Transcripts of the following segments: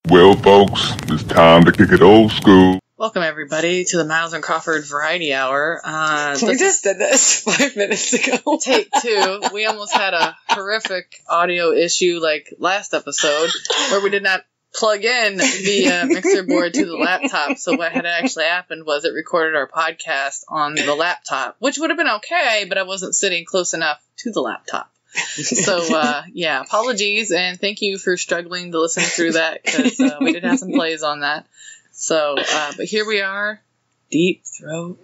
Well, folks, it's time to kick it old school. Welcome, everybody, to the Miles and Crawford Variety Hour. We just did this 5 minutes ago. Take 2. We almost had a horrific audio issue like last episode where we did not plug in the mixer board to the laptop. So what had actually happened was it recorded our podcast on the laptop, which would have been okay, but I wasn't sitting close enough to the laptop. So, yeah, apologies, and thank you for struggling to listen through that, because we did have some plays on that. So, but here we are, Deep Throat.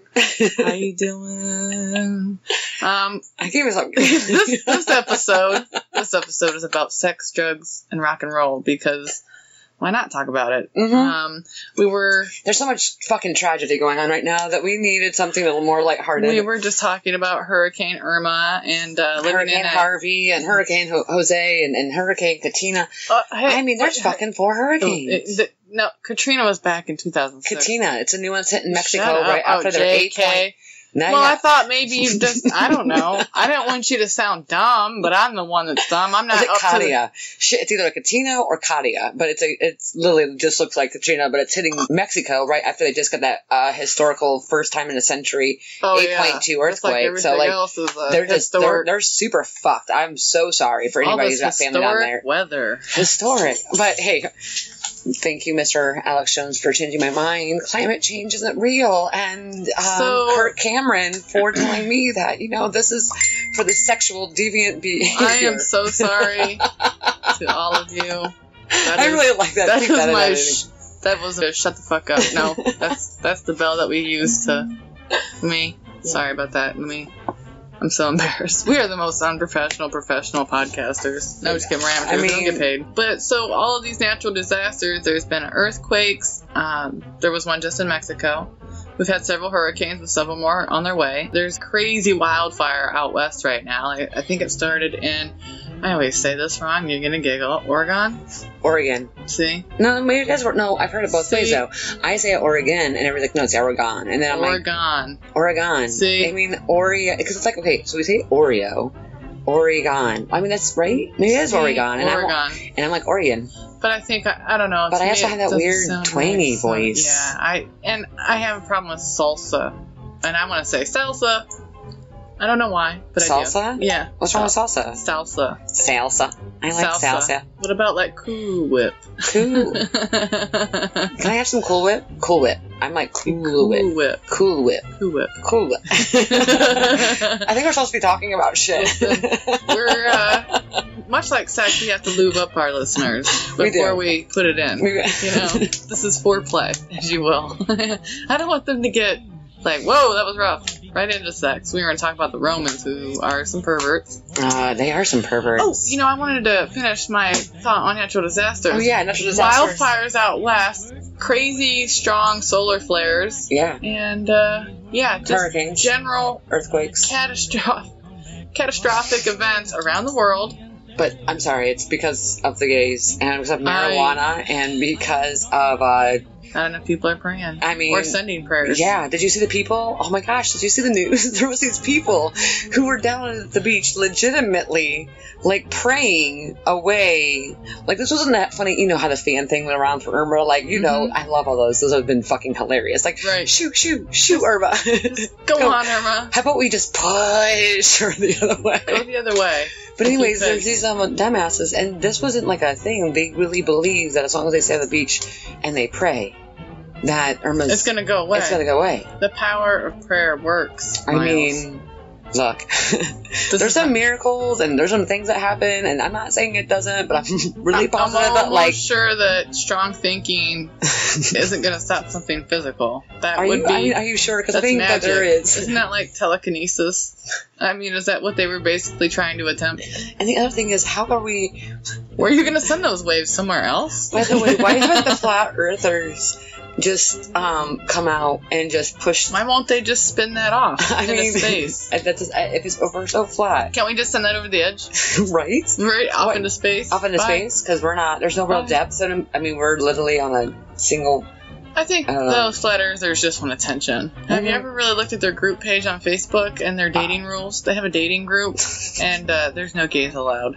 How you doing? I gave us something. This episode is about sex, drugs, and rock and roll, because why not talk about it? Mm-hmm. There's so much fucking tragedy going on right now that we needed something a little more lighthearted. We were just talking about Hurricane Irma and Hurricane Harvey and Hurricane Jose and Hurricane Katrina. There's fucking 4 hurricanes. No, Katrina was back in 2006. Katrina, it's a new one hit in Mexico right after the 8 I thought maybe you just, I don't know. I didn't want you to sound dumb, but I'm the one that's dumb. I'm not up Katia. Shit, it's either a Katina or Katia, but it's literally just looks like Katrina, but it's hitting Mexico right after they just got that historical first time in a century 8.2 earthquake. Like so like they're super fucked. I'm so sorry for anybody who's got family down there. Weather. Historic. But hey, thank you, Mr. Alex Jones, for changing my mind. Climate change isn't real. And Kurt Cameron for telling me that, this is for the sexual deviant behavior. I am so sorry to all of you. I really like that. That was a shut the fuck up. No, that's the bell that we use to me. Sorry about that. I'm so embarrassed. We are the most unprofessional podcasters. No, just kidding. We're amateurs. We don't get paid. But so all of these natural disasters, there's been earthquakes. There was one just in Mexico. We've had several hurricanes with several more on their way. There's crazy wildfire out west right now. I think it started in, I always say this wrong, you're going to giggle, Oregon? See? No, maybe it does work. No, I've heard it both ways, though. I say Oregon, and everybody's like, no, it's Oregon. And then I'm Oregon. See? I mean, Oreo, because it's like, okay, so we say Oreo, Oregon. I mean, that's right. Maybe it is Oregon. And I'm like, Oregon. But I think, I don't know. But I also have that weird twangy voice. Yeah, I have a problem with salsa. And I want to say salsa. I don't know why, but salsa? I do. Yeah. What's wrong with salsa? Salsa. I like salsa. What about like Cool Whip? Cool. Can I have some Cool Whip? Cool Whip. I'm like Cool Whip. Cool Whip. I think we're supposed to be talking about shit. We're much like sex. We have to lube up our listeners before we put it in. This is foreplay, as you will. I don't want them to get like, whoa, that was rough. Right into sex. We were going to talk about the Romans, who are some perverts. They are some perverts. Oh, I wanted to finish my thought on natural disasters. Oh, yeah, natural disasters. Wildfires out west, crazy, strong solar flares. Yeah. And, just hurricanes. General earthquakes. Catastrophic events around the world. But I'm sorry, it's because of the gays, and because of marijuana, and because of not enough people are praying. Or sending prayers. Yeah. Did you see the people? Oh my gosh, did you see the news? There was these people who were down at the beach legitimately, like, praying away. Like, this wasn't that funny. You know how the fan thing went around for Irma? Like, I love all those. Those have been fucking hilarious. Like, shoot, Irma. Go on, Irma. How about we just push her the other way? Go the other way. But anyways, there's these dumbasses, and this wasn't like a thing. They really believe that as long as they stay on the beach and they pray, that Irma's... It's going to go away. It's going to go away. The power of prayer works, Miles. I mean, look, there's some miracles and there's some things that happen, and I'm not saying it doesn't, but I'm really positive that, like... I'm sure that strong thinking isn't going to stop something physical. Are you sure? Because I think magic. That there is. Isn't that like telekinesis? Is that what they were basically trying to attempt? And the other thing is, how are we... Where are you going to send those waves? Somewhere else? By the way, why haven't the flat earthers just come out and just push... Why won't they just spin that off into space? If we're so flat. Can't we just send that over the edge? Right? Right, off into space? Off into space? Because there's no real depth. We're literally on a single... I think those flat earthers just want attention. Have you ever really looked at their group page on Facebook and their dating rules? They have a dating group, and there's no gays allowed.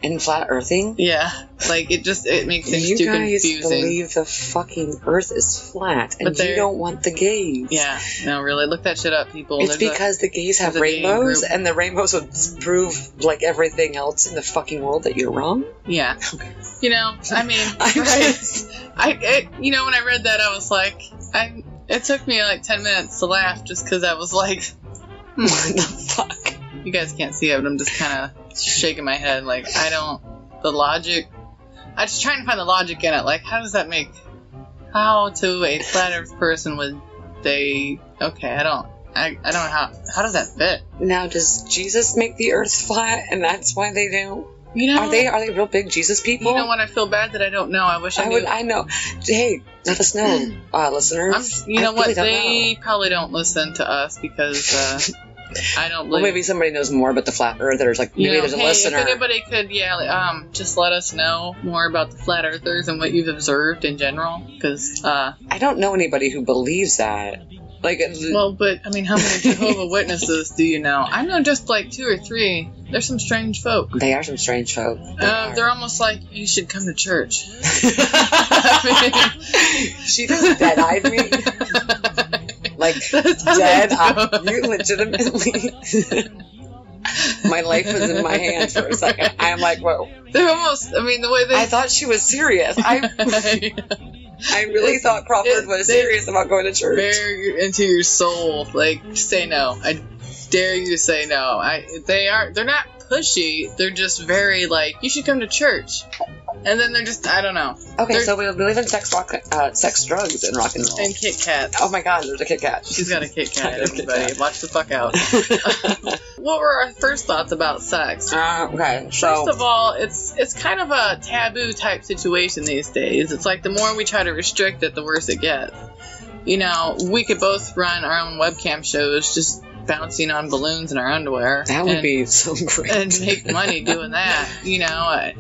in flat earthing? Yeah. Like, it makes things too confusing. You guys believe the fucking earth is flat, and you don't want the gays. Yeah. No, really. Look that shit up, people. It's because the gays have rainbows, and the rainbows would prove, like everything else in the fucking world, that you're wrong? Yeah. Okay. You know, I mean, you know, when I read that, I was like, it took me like 10 minutes to laugh just because I was like, what the fuck? You guys can't see it, but I'm just kind of shaking my head. Like, the logic, I'm just trying to find the logic in it. Like, how does that make, how to a flat earth person would they, okay, I don't know how does that fit? Now, does Jesus make the earth flat and that's why they don't? You know, are they real big Jesus people? You know what? I feel bad that I don't know. I wish I knew. I know. Hey, let us know, listeners. You know what? They probably don't listen to us because I don't believe. Well, maybe somebody knows more about the flat earthers. Like, maybe there's a listener. If anybody could, just let us know more about the flat earthers and what you've observed in general. Because I don't know anybody who believes that. Like, well, but I mean, how many Jehovah's Witnesses do you know? I know just like 2 or 3. They're some strange folk. They are some strange folk. They're almost like, you should come to church. She just dead-eyed me. Like, dead-eyed. You legitimately... My life was in my hands for a second. I'm like, whoa. They're almost, I mean, the way they... I thought she was serious. I really thought Crawford was serious about going to church. Bare into your soul. Like, say no. I dare you to say no. They're not pushy. They're just very like, you should come to church. And then they're just, I don't know. Okay, so we believe in sex, drugs, and rock and roll. And Kit Kats. Oh my god, there's a Kit Kat. She's got a Kit Kat, everybody. Watch the fuck out. What were our first thoughts about sex? Okay, so... First of all, it's kind of a taboo type situation these days. It's like the more we try to restrict it, the worse it gets. You know, we could both run our own webcam shows, just bouncing on balloons in our underwear. That would be so great. And make money doing that, you know.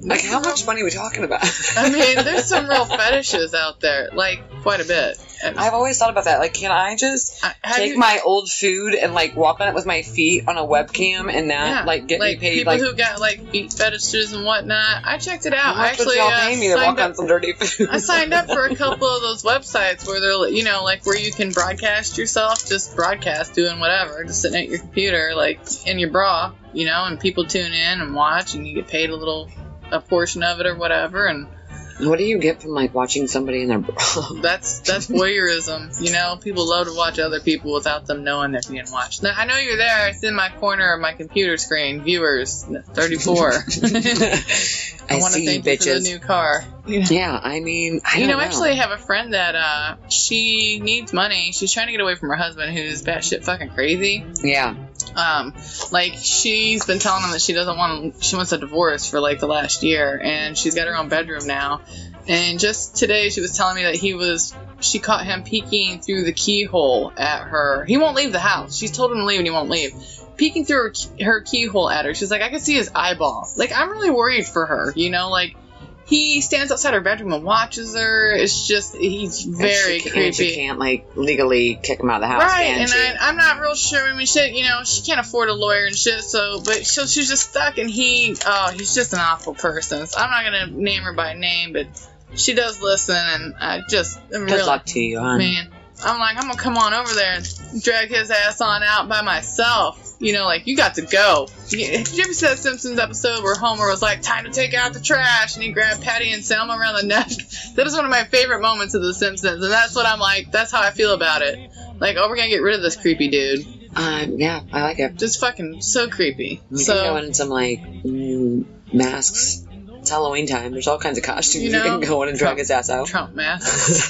Like, how much money are we talking about? I mean, there's some real fetishes out there, like, quite a bit. I've always thought about that. Like, can I just take my old food and, like, walk on it with my feet on a webcam and not, get me paid? People who got, like, feet fetishes and whatnot. I checked it out. I actually y'all pay me to walk on some dirty food. I signed up for a couple of those websites where they're, you know, like, where you can broadcast yourself, just broadcast doing whatever, just sitting at your computer, like, in your bra, you know, and people tune in and watch, and you get paid a portion of it or whatever, and... What do you get from, like, watching somebody in their bra? That's voyeurism, you know? People love to watch other people without them knowing they're being watched. Now, I know you're there. It's in my corner of my computer screen. Viewers, 34. I want to thank you for the new car. Yeah, I mean, I don't know. Actually, I have a friend that, she needs money. She's trying to get away from her husband, who's batshit fucking crazy. Yeah. Like, she's been telling him that she wants a divorce for, like, the last year, and she's got her own bedroom now. And just today, she was telling me that she caught him peeking through the keyhole at her. He won't leave the house. She's told him to leave, and he won't leave. Peeking through her keyhole at her. She's like, I could see his eyeball. Like, I'm really worried for her, you know? Like, he stands outside her bedroom and watches her. It's just, he's very creepy. She can't, like, legally kick him out of the house, right, can she? And I'm not real sure. I mean, shit, you know, she can't afford a lawyer and shit, but she's just stuck, and he's just an awful person. So I'm not going to name her by name, but she does listen, and Good luck to you, hon. Man, I'm like, I'm going to come on over there and drag his ass on out by myself. You know, like, you got to go. Did you ever see that Simpsons episode where Homer was like, time to take out the trash, and he grabbed Patty and Selma around the neck? That is one of my favorite moments of The Simpsons, and that's what I'm like, that's how I feel about it. Like, we're gonna get rid of this creepy dude. Yeah, I like it. Just fucking so creepy. We can go in some, like, masks. It's Halloween time. There's all kinds of costumes you can go in and drag his ass out. Trump masks.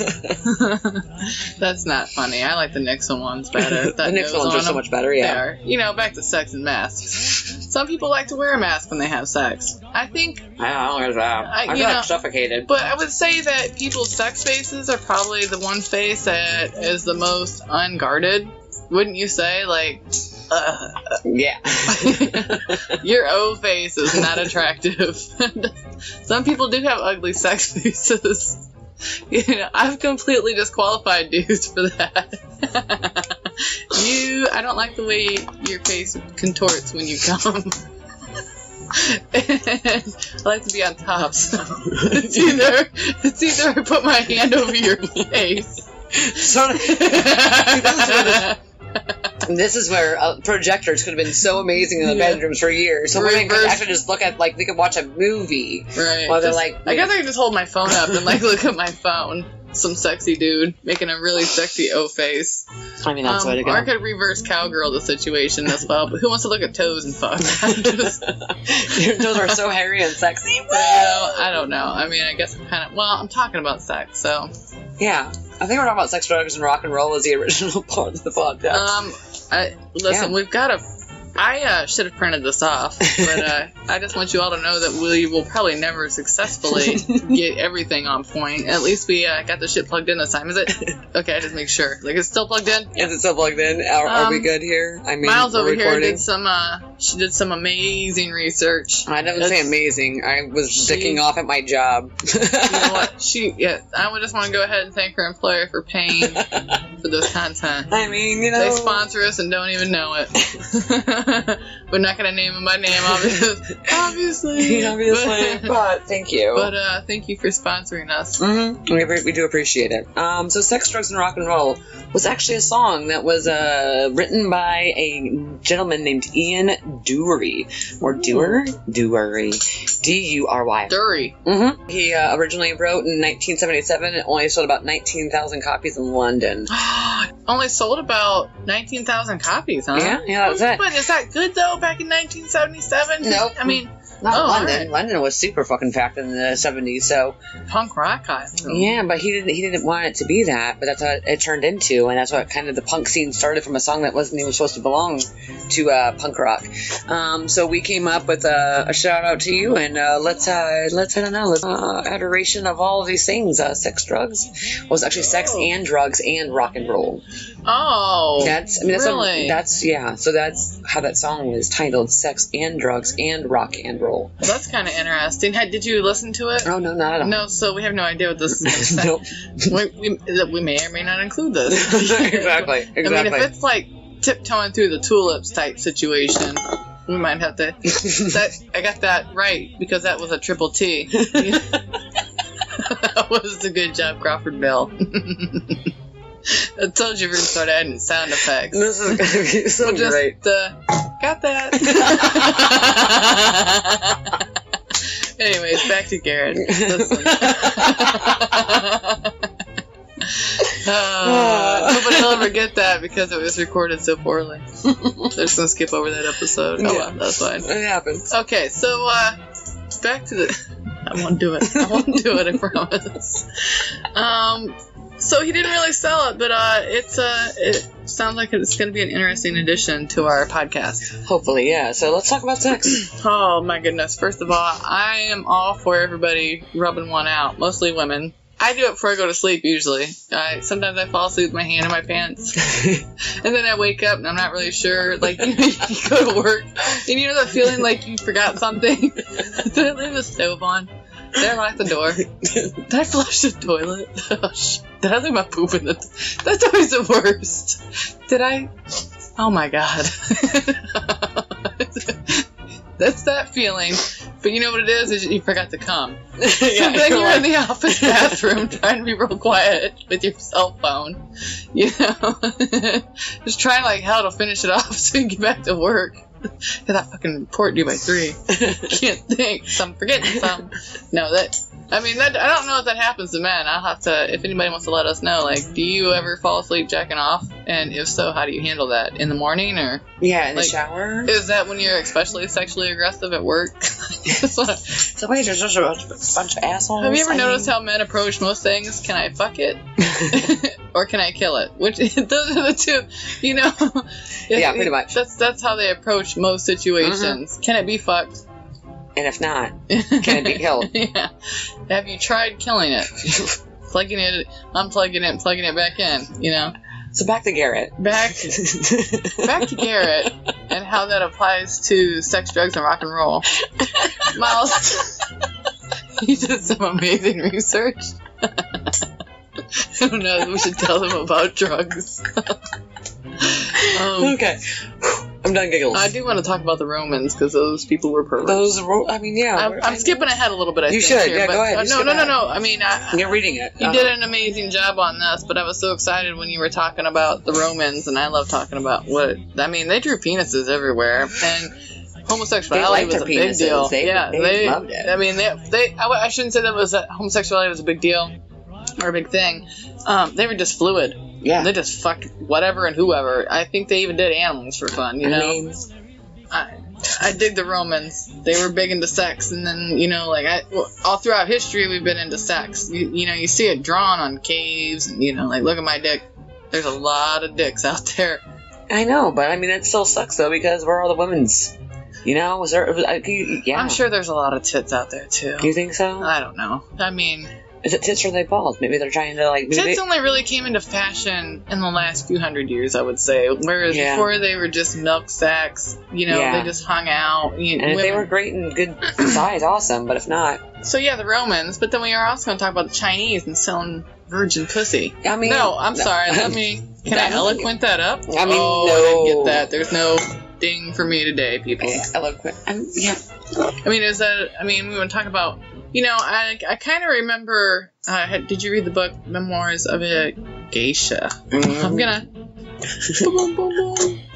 That's not funny. I like the Nixon ones better. The Nixon ones are so much better, yeah. They are. You know, back to sex and masks. Some people like to wear a mask when they have sex. I think... I don't know that. I feel like suffocated. But I would say that people's sex faces are probably the one face that is the most unguarded. Wouldn't you say? Like... Yeah. Your O face is not attractive. Some people do have ugly sex faces. You know, I've completely disqualified dudes for that. I don't like the way your face contorts when you come. And I like to be on top, so it's either I put my hand over your face. So, this is where projectors could have been so amazing in the bedrooms for years. So women could actually just look at, like, they could watch a movie. Right. While they're like... I guess I could just hold my phone up and, like, look at my phone. Some sexy dude making a really sexy O face. I mean, that's the way to go. Or I could reverse cowgirl the situation as well, but who wants to look at toes and fuck? Your toes are so hairy and sexy. I don't know. I mean, I guess I'm talking about sex, so... Yeah. I think we're talking about sex, drugs, and rock and roll as the original part of the podcast. We've got I should have printed this off, but I just want you all to know that we will probably never successfully get everything on point. At least we got the shit plugged in this time. Is it? Okay, just make sure. Like, it's still plugged in? Is it still plugged in? Are we good here? I mean, Miles over recording? here she did some amazing research. I didn't say amazing. I was dicking off at my job. You know what? I would just want to go ahead and thank her employer for paying for this content. I mean, They sponsor us and don't even know it. We're not going to name them by name, obviously. But thank you. But thank you for sponsoring us. Mm-hmm. We do appreciate it. So Sex, Drugs, and Rock and Roll was actually a song that was written by a gentleman named Ian Dury. Or Dury? Dury. D-U-R-Y. Dury. Mm-hmm. He originally wrote in 1977. It only sold about 19,000 copies in London. Only sold about 19,000 copies, huh? Yeah, that's it. But is that good, though, back in 1977? Nope. I mean... Not London. Right. London was super fucking packed in the 70s, so... Punk rock, I think. Yeah, but he didn't want it to be that, but that's what it turned into, and that's what kind of the punk scene started from a song that wasn't even supposed to belong to punk rock. So we came up with a shout out to you, and let's adoration of all of these things. Sex, drugs. Well, it was actually sex and drugs and rock and roll. Oh, really? So that's how that song was titled: Sex and Drugs and Rock and Roll. Well, that's kind of interesting. Did you listen to it? Oh, no, not at all. No, so we have no idea what this is. Nope. We may or may not include this. Exactly. I mean, if it's like tiptoeing through the tulips type situation, we might have to... I got that right, because that was a triple T. That was a good job, Crawford Bell. I told you we were going to start adding sound effects. This is going to be so great. Got that. Anyways, back to Garrett. Listen. Nobody will ever get that because it was recorded so poorly. They're just going to skip over that episode. Oh, well, that's fine. It happens. Okay, so back to the... I won't do it, I promise. So he didn't really sell it, but it sounds like it's going to be an interesting addition to our podcast. Hopefully, yeah. So let's talk about sex. Oh my goodness! First of all, I am all for everybody rubbing one out, mostly women. I do it before I go to sleep usually. Sometimes I fall asleep with my hand in my pants, and then I wake up and I'm not really sure. Like you go to work and you know that feeling like you forgot something. Did I leave the stove on? Did I lock the door? Did I flush the toilet? Did I leave my poop in the... That's always the worst. Did I... Oh my god. That's that feeling. But you know what it is you forgot to come. So then you're in the office bathroom trying to be real quiet with your cell phone. You know? Just trying like hell to finish it off so you can get back to work. Get that fucking report due by 3. Can't think. I'm forgetting some. No, I don't know if that happens to men. I'll have to, if anybody wants to let us know, like, do you ever fall asleep jacking off? And if so, how do you handle that? In the morning or? Yeah, in the shower. Is that when you're especially sexually aggressive at work? So wait, there's just a bunch of assholes. Have you ever noticed how men approach most things? Can I fuck it? Or can I kill it? Which, those are the two, you know? Yeah, pretty much. That's how they approach most situations. Mm-hmm. Can it be fucked? And if not, can it be killed? Yeah. Have you tried killing it? Plugging it, unplugging it, and plugging it back in, you know? So back to Garrett. Back to Garrett and how that applies to sex, drugs, and rock and roll. Miles, he did some amazing research. Who knows? We should tell them about drugs. Okay. I'm done giggles. I do want to talk about the Romans because those people were perverts. I'm skipping ahead a little bit. I think should. Here, Yeah, but, go ahead. No. I mean, you're reading it. You did an amazing job on this, but I was so excited when you were talking about the Romans, and I love talking about they drew penises everywhere, and homosexuality was a big deal. They loved it. I mean, I shouldn't say that homosexuality was a big deal or a big thing. They were just fluid. Yeah. They just fucked whatever and whoever. I think they even did animals for fun, you know? I dig the Romans. They were big into sex, and then, all throughout history, we've been into sex. You see it drawn on caves, and, look at my dick. There's a lot of dicks out there. I know, but, it still sucks, though, because we're all the women's. Yeah. I'm sure there's a lot of tits out there, too. Do you think so? I don't know. Is it tits or are they balls? Maybe they're trying to, Tits only really came into fashion in the last few hundred years, I would say. Whereas before they were just milk sacks, they just hung out. And if they were great and good size, awesome, but if not... So, the Romans, but then we are also going to talk about the Chinese and selling virgin pussy. Sorry, can I eloquent that up? No. I didn't get that. There's no ding for me today, people. Eloquent. we want to talk about... I kind of remember, did you read the book Memoirs of a Geisha? Mm-hmm. I'm gonna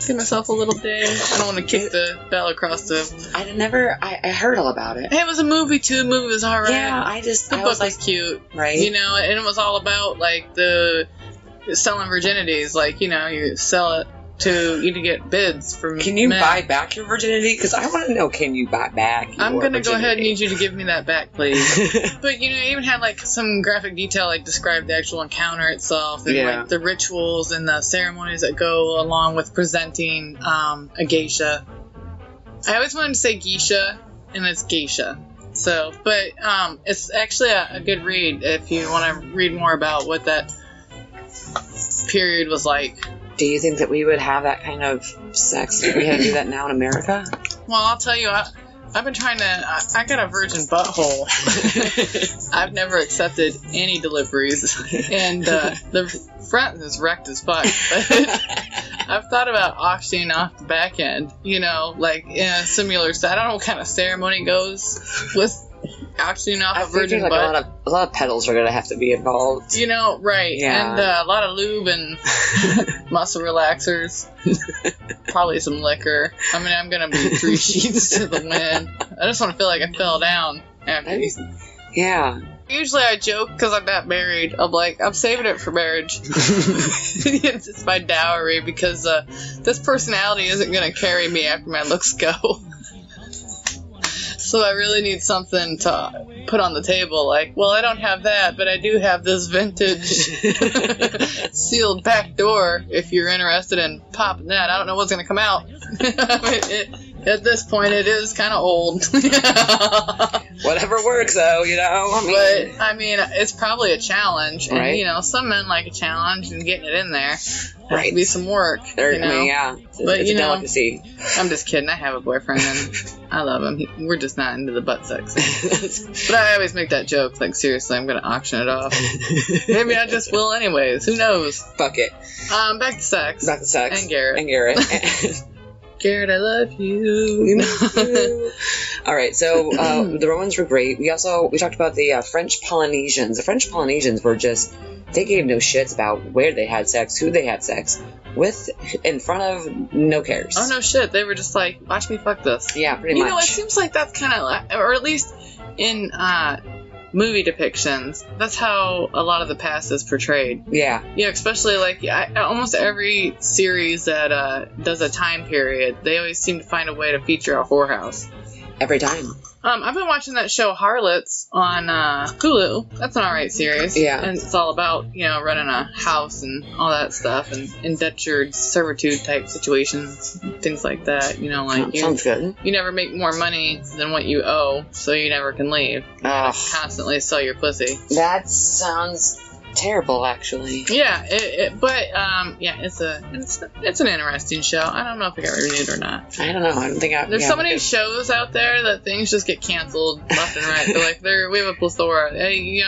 give myself a little ding. I don't want to kick the bell across the... I heard all about it. It was a movie too. The movie was alright. Yeah, the book was cute. Right. And it was all about, the selling virginities. You sell it to you to get bids from Can you men. buy back your virginity? Because I want to know, can you buy back your I'm going to virginity? go ahead and need you to give me that back, please. But, it even had, some graphic detail, describe the actual encounter itself and, the rituals and the ceremonies that go along with presenting a geisha. I always wanted to say geisha, and it's geisha. So, but it's actually a good read if you want to read more about what that period was like. Do you think that we would have that kind of sex if we had to do that now in America? Well, I'll tell you, I've been trying to... I got a virgin butthole. I've never accepted any deliveries. And the front is wrecked as fuck. But I've thought about auctioning off the back end, in a similar... I don't know what kind of ceremony goes with auctioning off a virgin butt. A lot of pedals are going to have to be involved. Right. Yeah. And a lot of lube and muscle relaxers. Probably some liquor. I'm going to be 3 sheets to the wind. I just want to feel like I fell down after these. Yeah. Usually I joke because I'm not married. I'm like, I'm saving it for marriage. It's my dowry because this personality isn't going to carry me after my looks go. So I really need something to put on the table. I don't have that, but I do have this vintage sealed back door. If you're interested in popping that, I don't know what's going to come out. At this point, it is kind of old. Whatever works, though, But, it's probably a challenge. And, right. Some men like a challenge and getting it in there. Right. Has to be some work. Yeah. But, it's a delicacy. I'm just kidding. I have a boyfriend, and I love him. We're just not into the butt sex. But I always make that joke. Seriously, I'm going to auction it off. Maybe I just will anyways. Who knows? Fuck it. Back to sex. And Garrett. Garrett, I love you. All right, so the Romans were great. We talked about the French Polynesians. The French Polynesians were they gave no shits about where they had sex, who they had sex with, in front of, no cares. Oh, no shit. They were just like, watch me fuck this. Yeah, pretty much. It seems like that's kind of, or at least in movie depictions, that's how a lot of the past is portrayed. Yeah. Especially almost every series that does a time period, they always seem to find a way to feature a whorehouse. Every time. I've been watching that show Harlots on Hulu. That's an alright series. Yeah. And it's all about, running a house and all that stuff and indentured servitude type situations, things like that. Sounds good. You never make more money than what you owe, so you never can leave. You gotta constantly sell your pussy. That sounds terrible, actually. Yeah, it's an interesting show. I don't know if it got renewed or not. I don't know. I don't think There's so many shows out there that things just get canceled left and right. We have a plethora. Hey,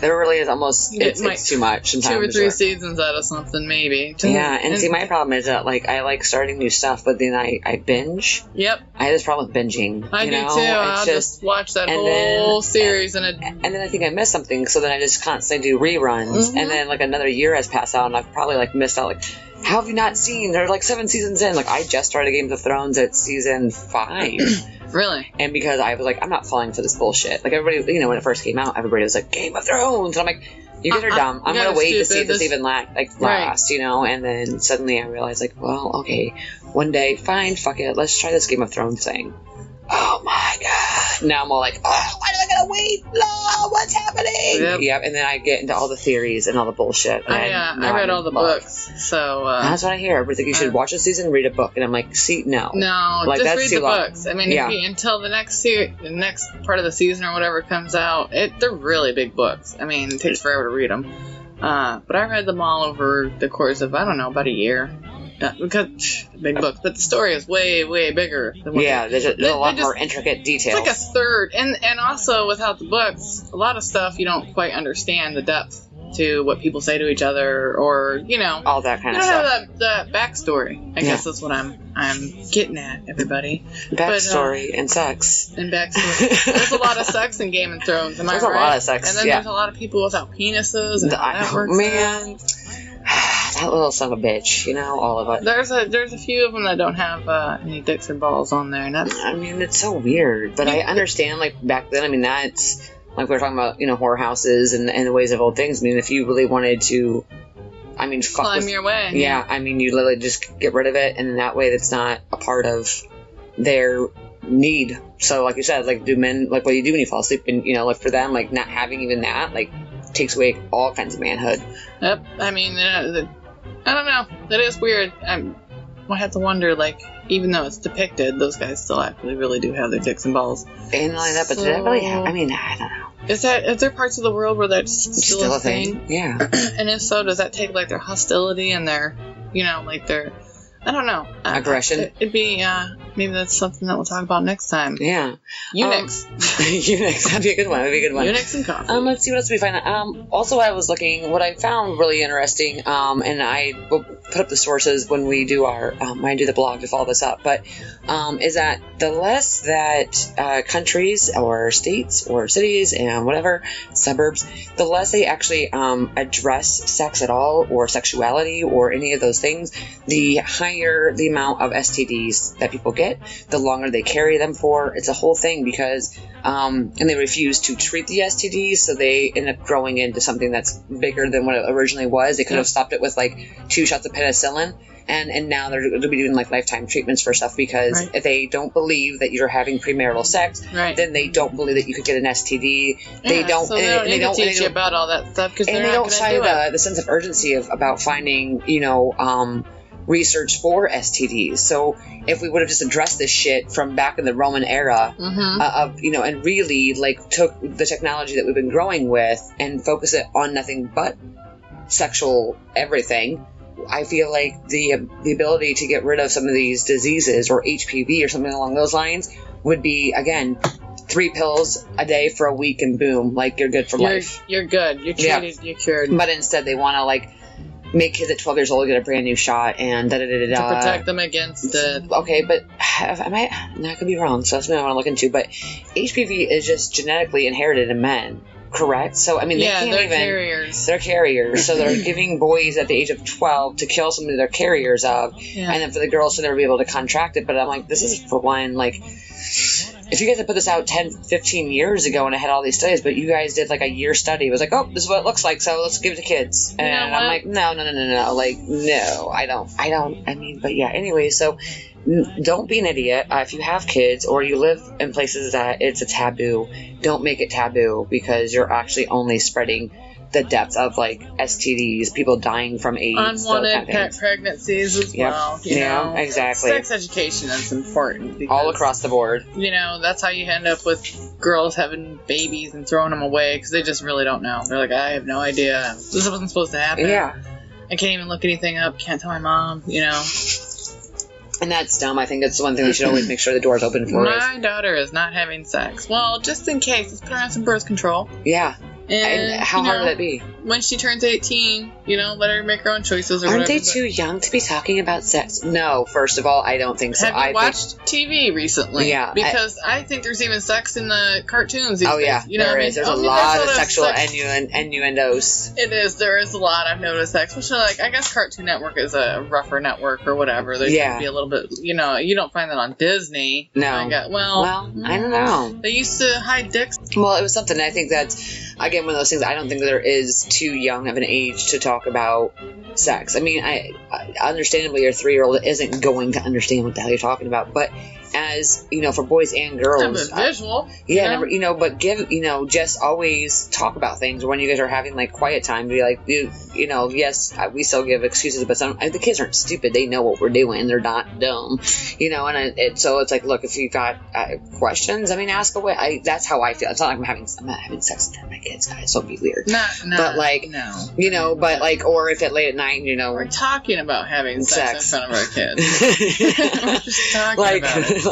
There really is almost, it's too much sometimes. 2 or 3 seasons out of something, maybe. Yeah, and see, my problem is that, like, I like starting new stuff, but then I binge. Yep. I have this problem with binging. I do too. I'll just watch that whole series and then I think I missed something, so then I just constantly do reruns, and then, like, another year has passed out, and I've probably, like, missed out, like, how have you not seen? There are, like, 7 seasons in. Like, I just started Game of Thrones at season 5. Really? And because I was like, I'm not falling for this bullshit. Like, everybody, when it first came out, everybody was like, Game of Thrones. And I'm like, you guys are dumb. I'm going to wait to see if this even last, And then suddenly I realized, like, well, okay, one day, fine, fuck it. Let's try this Game of Thrones thing. Oh my god. Now I'm all like, oh, why do I gotta wait? No, what's happening? Yep. And then I get into all the theories and all the bullshit. I read all the books, so... that's what I hear. Everybody think you should watch a season, read a book. And I'm like, see, no. No, like, just read the books. I mean, until the next part of the season or whatever comes out, they're really big books. I mean, it takes forever to read them. But I read them all over the course of, I don't know, about a year. Because big books, but the story is way, way bigger than what there's a lot more intricate details. It's like a third, and also without the books, a lot of stuff you don't quite understand the depth to what people say to each other, or all that kind of stuff. Have the backstory. I guess that's what I'm getting at, everybody. Backstory and sex. And backstory. There's a lot of sex in Game of Thrones. Am I right? There's a lot of sex. And then there's a lot of people without penises. And that works. Man. That little son of a bitch, all of it. There's a few of them that don't have any dicks or balls on there. And I mean, it's so weird. But I understand, like, back then, I mean, that's, like, we were talking about, horror houses and the ways of old things. I mean, if you really wanted to, I mean, climb your way. Yeah, I mean, you literally just get rid of it, and in that way, that's not a part of their need. So, like you said, like, do men, like, what do you do when you fall asleep? And, like, for them, like, not having even that, like, takes away all kinds of manhood. Yep. I mean, I don't know. That is weird. I have to wonder, like, even though it's depicted, those guys still actually really do have their dicks and balls. And not only that, but do they really have, I mean, I don't know. Is there parts of the world where that's still a thing? Yeah. And if so, does that take, like, their hostility and their, like, their, I don't know. Aggression? It'd be, maybe that's something that we'll talk about next time. Yeah. Eunuchs. Eunuchs. That'd be a good one. Eunuchs and coffee. Let's see what else we find. Also, I was looking, what I found really interesting, and I will put up the sources when we do when I do the blog to follow this up, but, is that the less that, countries or states or cities and whatever, suburbs, the less they actually, address sex at all or sexuality or any of those things, the higher the amount of STDs that people get, the longer they carry them for. It's a whole thing because, and they refuse to treat the STDs, so they end up growing into something that's bigger than what it originally was. They could have stopped it with like 2 shots of penicillin, and now they'll be doing like lifetime treatments for stuff because if they don't believe that you're having premarital sex, then they don't believe that you could get an STD. They don't. So they don't teach you about all that stuff because they don't find the sense of urgency about finding, research for STDs. So if we would have just addressed this shit from back in the Roman era, and really like took the technology that we've been growing with and focus it on nothing but sexual everything, I feel like the ability to get rid of some of these diseases or HPV or something along those lines would be, again, 3 pills a day for a week and boom, like you're good for life. You're good. You're treated. You're cured. But instead they want to like make kids at 12 years old get a brand new shot and to protect them against it. Okay, but I could be wrong, so that's what I want to look into. But HPV is just genetically inherited in men, correct? So I mean, they're carriers. They're carriers, so they're giving boys at the age of 12 to kill somebody they're carriers of, and then for the girls to never be able to contract it. But I'm like, this is for one, like, if you guys had put this out 10, 15 years ago and I had all these studies, but you guys did like a year study, it was like, oh, this is what it looks like, so let's give it to kids. And I'm like, no. Like, no, I don't. I mean, but yeah, anyway, so don't be an idiot. If you have kids or you live in places that it's a taboo, don't make it taboo because you're actually only spreading the depth of like STDs, people dying from AIDS, unwanted pregnancies as well. You know? Exactly. Sex education is important because, all across the board. That's how you end up with girls having babies and throwing them away because they just really don't know. They're like, I have no idea. This wasn't supposed to happen. Yeah. I can't even look anything up. Can't tell my mom. And that's dumb. I think that's the one thing we should always make sure the door's open for. My daughter is not having sex. Well, just in case, let's put her on some birth control. Yeah. And how hard would that be? When she turns 18, let her make her own choices or Aren't whatever. they too young to be talking about sex? No, first of all, I don't think so. Have you watched TV recently? Yeah. Because I think there's even sex in the cartoons these days. Yeah, there is. There's a lot of sexual innuendos. It is. There is a lot. I've noticed that. Especially, I guess Cartoon Network is a rougher network or whatever. There's going to be a little bit, you don't find that on Disney. No. I don't know. They used to hide dicks. Well, it was something. I think that's, again, one of those things. I don't think there is too young of an age to talk about sex. I mean, I understandably, your 3-year-old isn't going to understand what the hell you're talking about. But as, for boys and girls. Kind of visual. But just always talk about things. Or when you guys are having, quiet time, be like, yes, we still give excuses, but the kids aren't stupid. They know what we're doing. They're not dumb. So it's like, look, if you've got questions, ask away. That's how I feel. It's not like I'm not having sex in front of my kids, guys. Don't be weird. No. Or if it's late at night, we're talking about having sex in front of our kids. We're just talking about it.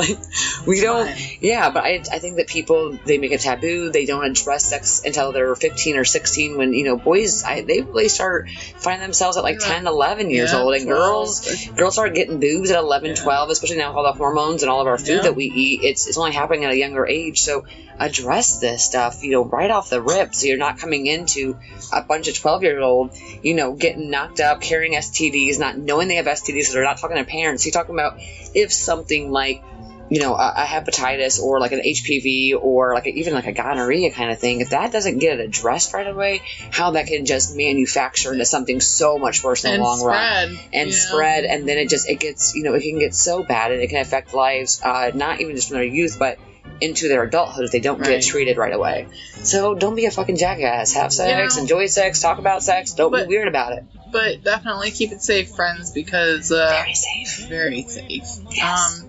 We don't. Yeah, but I think that people, they make a taboo. They don't address sex until they're 15 or 16. When boys, they really start finding themselves at 10, 11 years old, and 12. girls start getting boobs at 11, 12. Especially now with all the hormones and all of our food that we eat. It's only happening at a younger age. So address this stuff, right off the rip, so you're not coming into a bunch of 12-year-old, getting knocked up, carrying STDs, not knowing they have STDs, so they're not talking to parents. You're talking about if something like a hepatitis or an HPV or even a gonorrhea kind of thing, if that doesn't get it addressed right away, how that can just manufacture into something so much worse in the long run and spread, and then it gets it can get so bad, and it can affect lives, not even just from their youth, but into their adulthood if they don't get treated right away. So don't be a fucking jackass. Have sex, enjoy sex, talk about sex. Don't be weird about it. But definitely keep it safe, friends, because very safe. Very safe. Yes.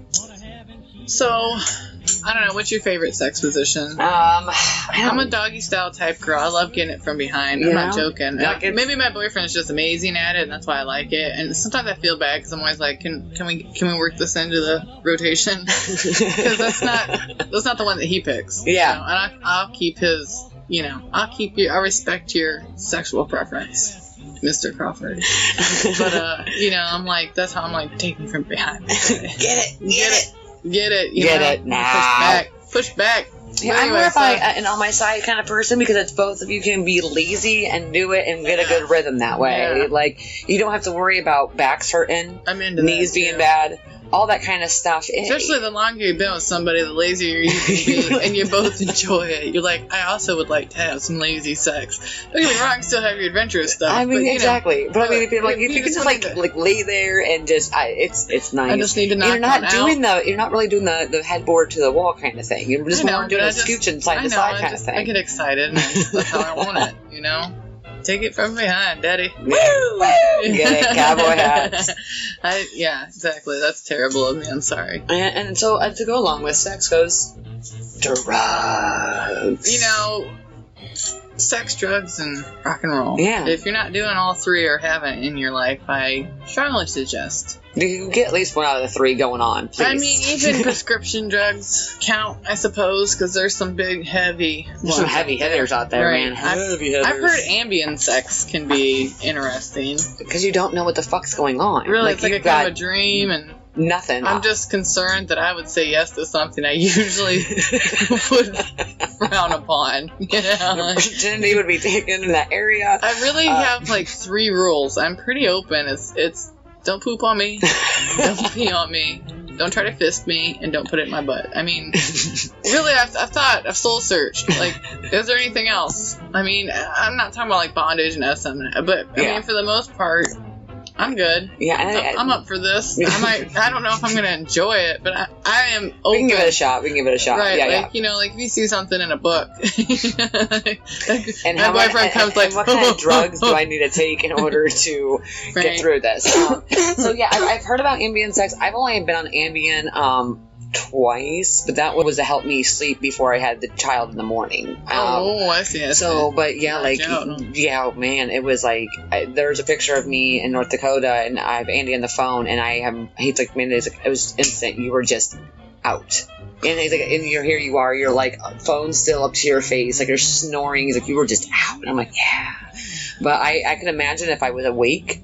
So, I don't know, what's your favorite sex position? I'm a doggy style type girl. I love getting it from behind. I'm not joking. Maybe my boyfriend's just amazing at it, and that's why I like it. And sometimes I feel bad because I'm always like, can we work this into the rotation? Because that's not the one that he picks. Yeah. And I'll keep his. I respect your sexual preference, Mr. Crawford. But I'm like, that's how I'm like taking from behind. Get it now. Push back. Yeah, I'm more of an on my side kind of person, because it's both of you can be lazy and do it and get a good rhythm that way. Yeah. You don't have to worry about backs hurting, knees being bad, all that kind of stuff. Especially the longer you've been with somebody, the lazier you can be, and you both enjoy it. You're like, I also would like to have some lazy sex. Don't get me wrong, still have your adventurous stuff. Exactly. But if you can just lay there and just, it's nice. I just need to knock You're not really doing the headboard to the wall kind of thing. You're just more doing a scooching side to side kind of thing. I get excited, and that's how I want it. Take it from behind, Daddy. Woo! Get it, cowboy hats. Yeah, exactly. That's terrible of me. I'm sorry. And so to go along with sex goes drugs. Sex, drugs, and rock and roll. Yeah. If you're not doing all three or haven't in your life, I strongly suggest. You get at least one out of the three going on, please. Even prescription drugs count, I suppose, because there's some big, heavy... There's some heavy hitters out there, man. Heavy hitters. I've heard Ambien sex can be interesting. Because you don't know what the fuck's going on. Really, it's like a kind of a dream, and... Nothing. I'm just concerned that I would say yes to something I usually would frown upon. Virginity would be taken in that area. I really have 3 rules. I'm pretty open. It's don't poop on me, don't pee on me, don't try to fist me, and don't put it in my butt. Really, I've soul searched. Is there anything else? I'm not talking about bondage and SM, but for the most part, I'm good. Yeah, I'm up for this. I don't know if I'm going to enjoy it, but I am open. We can give it a shot. Right, yeah, if you see something in a book, and my boyfriend comes what kind of drugs do I need to take in order to get through this? So yeah, I've heard about Ambien sex. I've only been on Ambien twice, but that was to help me sleep before I had the child in the morning. I see. So, but yeah, man, it was there's a picture of me in North Dakota, and I have Andy on the phone, and he's like, man, it was instant. You were just out. And he's like, and here you are, you're like, phone still up to your face, like you're snoring. He's like, you were just out. And I'm like, yeah. But I can imagine if I was awake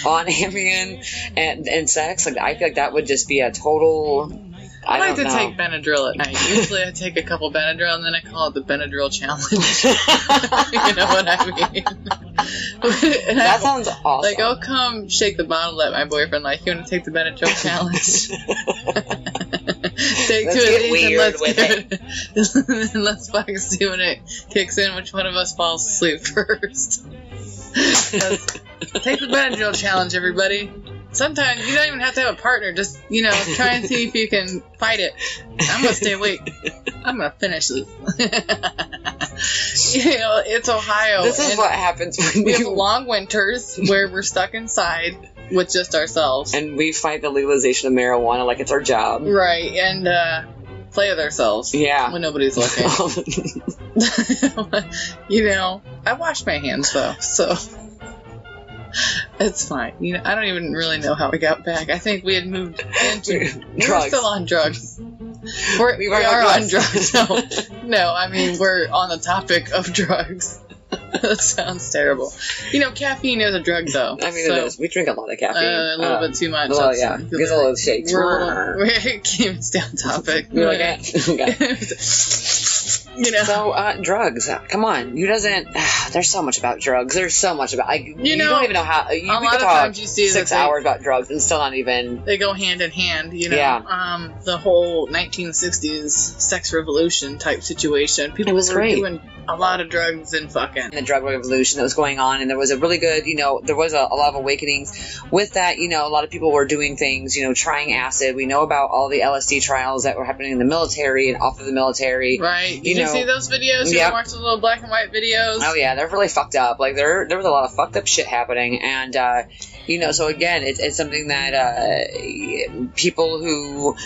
on Ambien and sex, like I feel like that would just be a total. I like to take Benadryl at night. Usually I take a couple Benadryl and then I call it the Benadryl challenge. You know what I mean? That sounds awesome. Like, I'll come shake the bottle at my boyfriend, like, you want to take the Benadryl challenge? Take let's two get of these weird and with it. And let's fucking see when it kicks in, which one of us falls asleep first. Take the Benadryl challenge, everybody. Sometimes you don't even have to have a partner. Just, try and see if you can fight it. I'm going to stay awake. I'm going to finish it. It's Ohio. This is what happens when we have long winters where we're stuck inside with just ourselves. And we fight the legalization of marijuana like it's our job. Right. And play with ourselves. Yeah. When nobody's looking. I wash my hands, though, so... It's fine. I don't even really know how we got back. I think we had moved into... We're still on drugs. We are on drugs. No, I mean, we're on the topic of drugs. That sounds terrible. Caffeine is a drug, though. I mean, it is. We drink a lot of caffeine. A little bit too much. Well, yeah. Gives a little shakes. We can't even stay on topic. We're like, So, drugs. Come on. There's so much about drugs. There's so much about... you don't even know how... We could talk 6 hours about drugs and still not even... They go hand in hand, Yeah. The whole 1960s sex revolution type situation. People were doing a lot of drugs and fucking. The drug revolution that was going on, and there was a really good, there was a lot of awakenings with that. A lot of people were doing things, trying acid. We know about all the LSD trials that were happening in the military and off of the military. Right. Did you see those videos? You watched the little black and white videos? Oh, yeah. They're really fucked up. Like, there was a lot of fucked up shit happening. And, so again, it's something that people who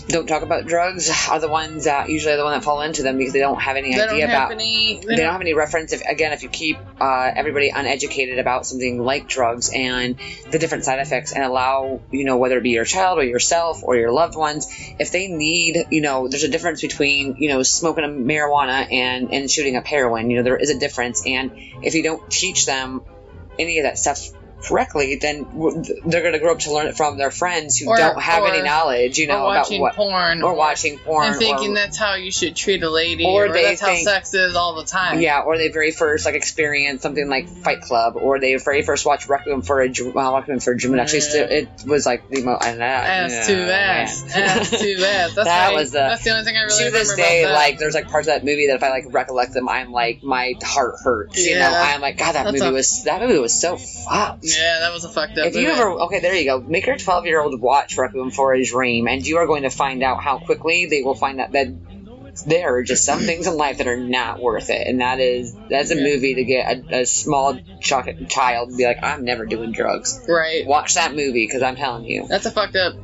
don't talk about drugs are the ones that usually are the one that fall into them because they don't have any idea about. They don't have any reference. If you keep everybody uneducated about something like drugs and the different side effects, and allow whether it be your child or yourself or your loved ones, if they need there's a difference between smoking a marijuana and shooting up heroin. There is a difference, and if you don't teach them any of that stuff correctly, then they're going to grow up to learn it from their friends who don't have any knowledge, about porn, or watching porn, and thinking that's how you should treat a lady, or that's how sex is all the time. Yeah, or they very first experience something like Fight Club, or they very first watch Requiem for a Dream. Actually, it was like the most ass to ass. That's the only thing I really remember. To this day, there's parts of that movie that if I recollect them, I'm like, my heart hurts. I'm like, God, that movie was so fucked. Yeah, that was a fucked up movie. Okay, there you go. Make your 12-year-old watch Requiem for a Dream, and you are going to find out how quickly they will find out that there are just some things in life that are not worth it, and that's a movie to get a small child to be like, I'm never doing drugs. Right. Watch that movie, because I'm telling you. That's a fucked up...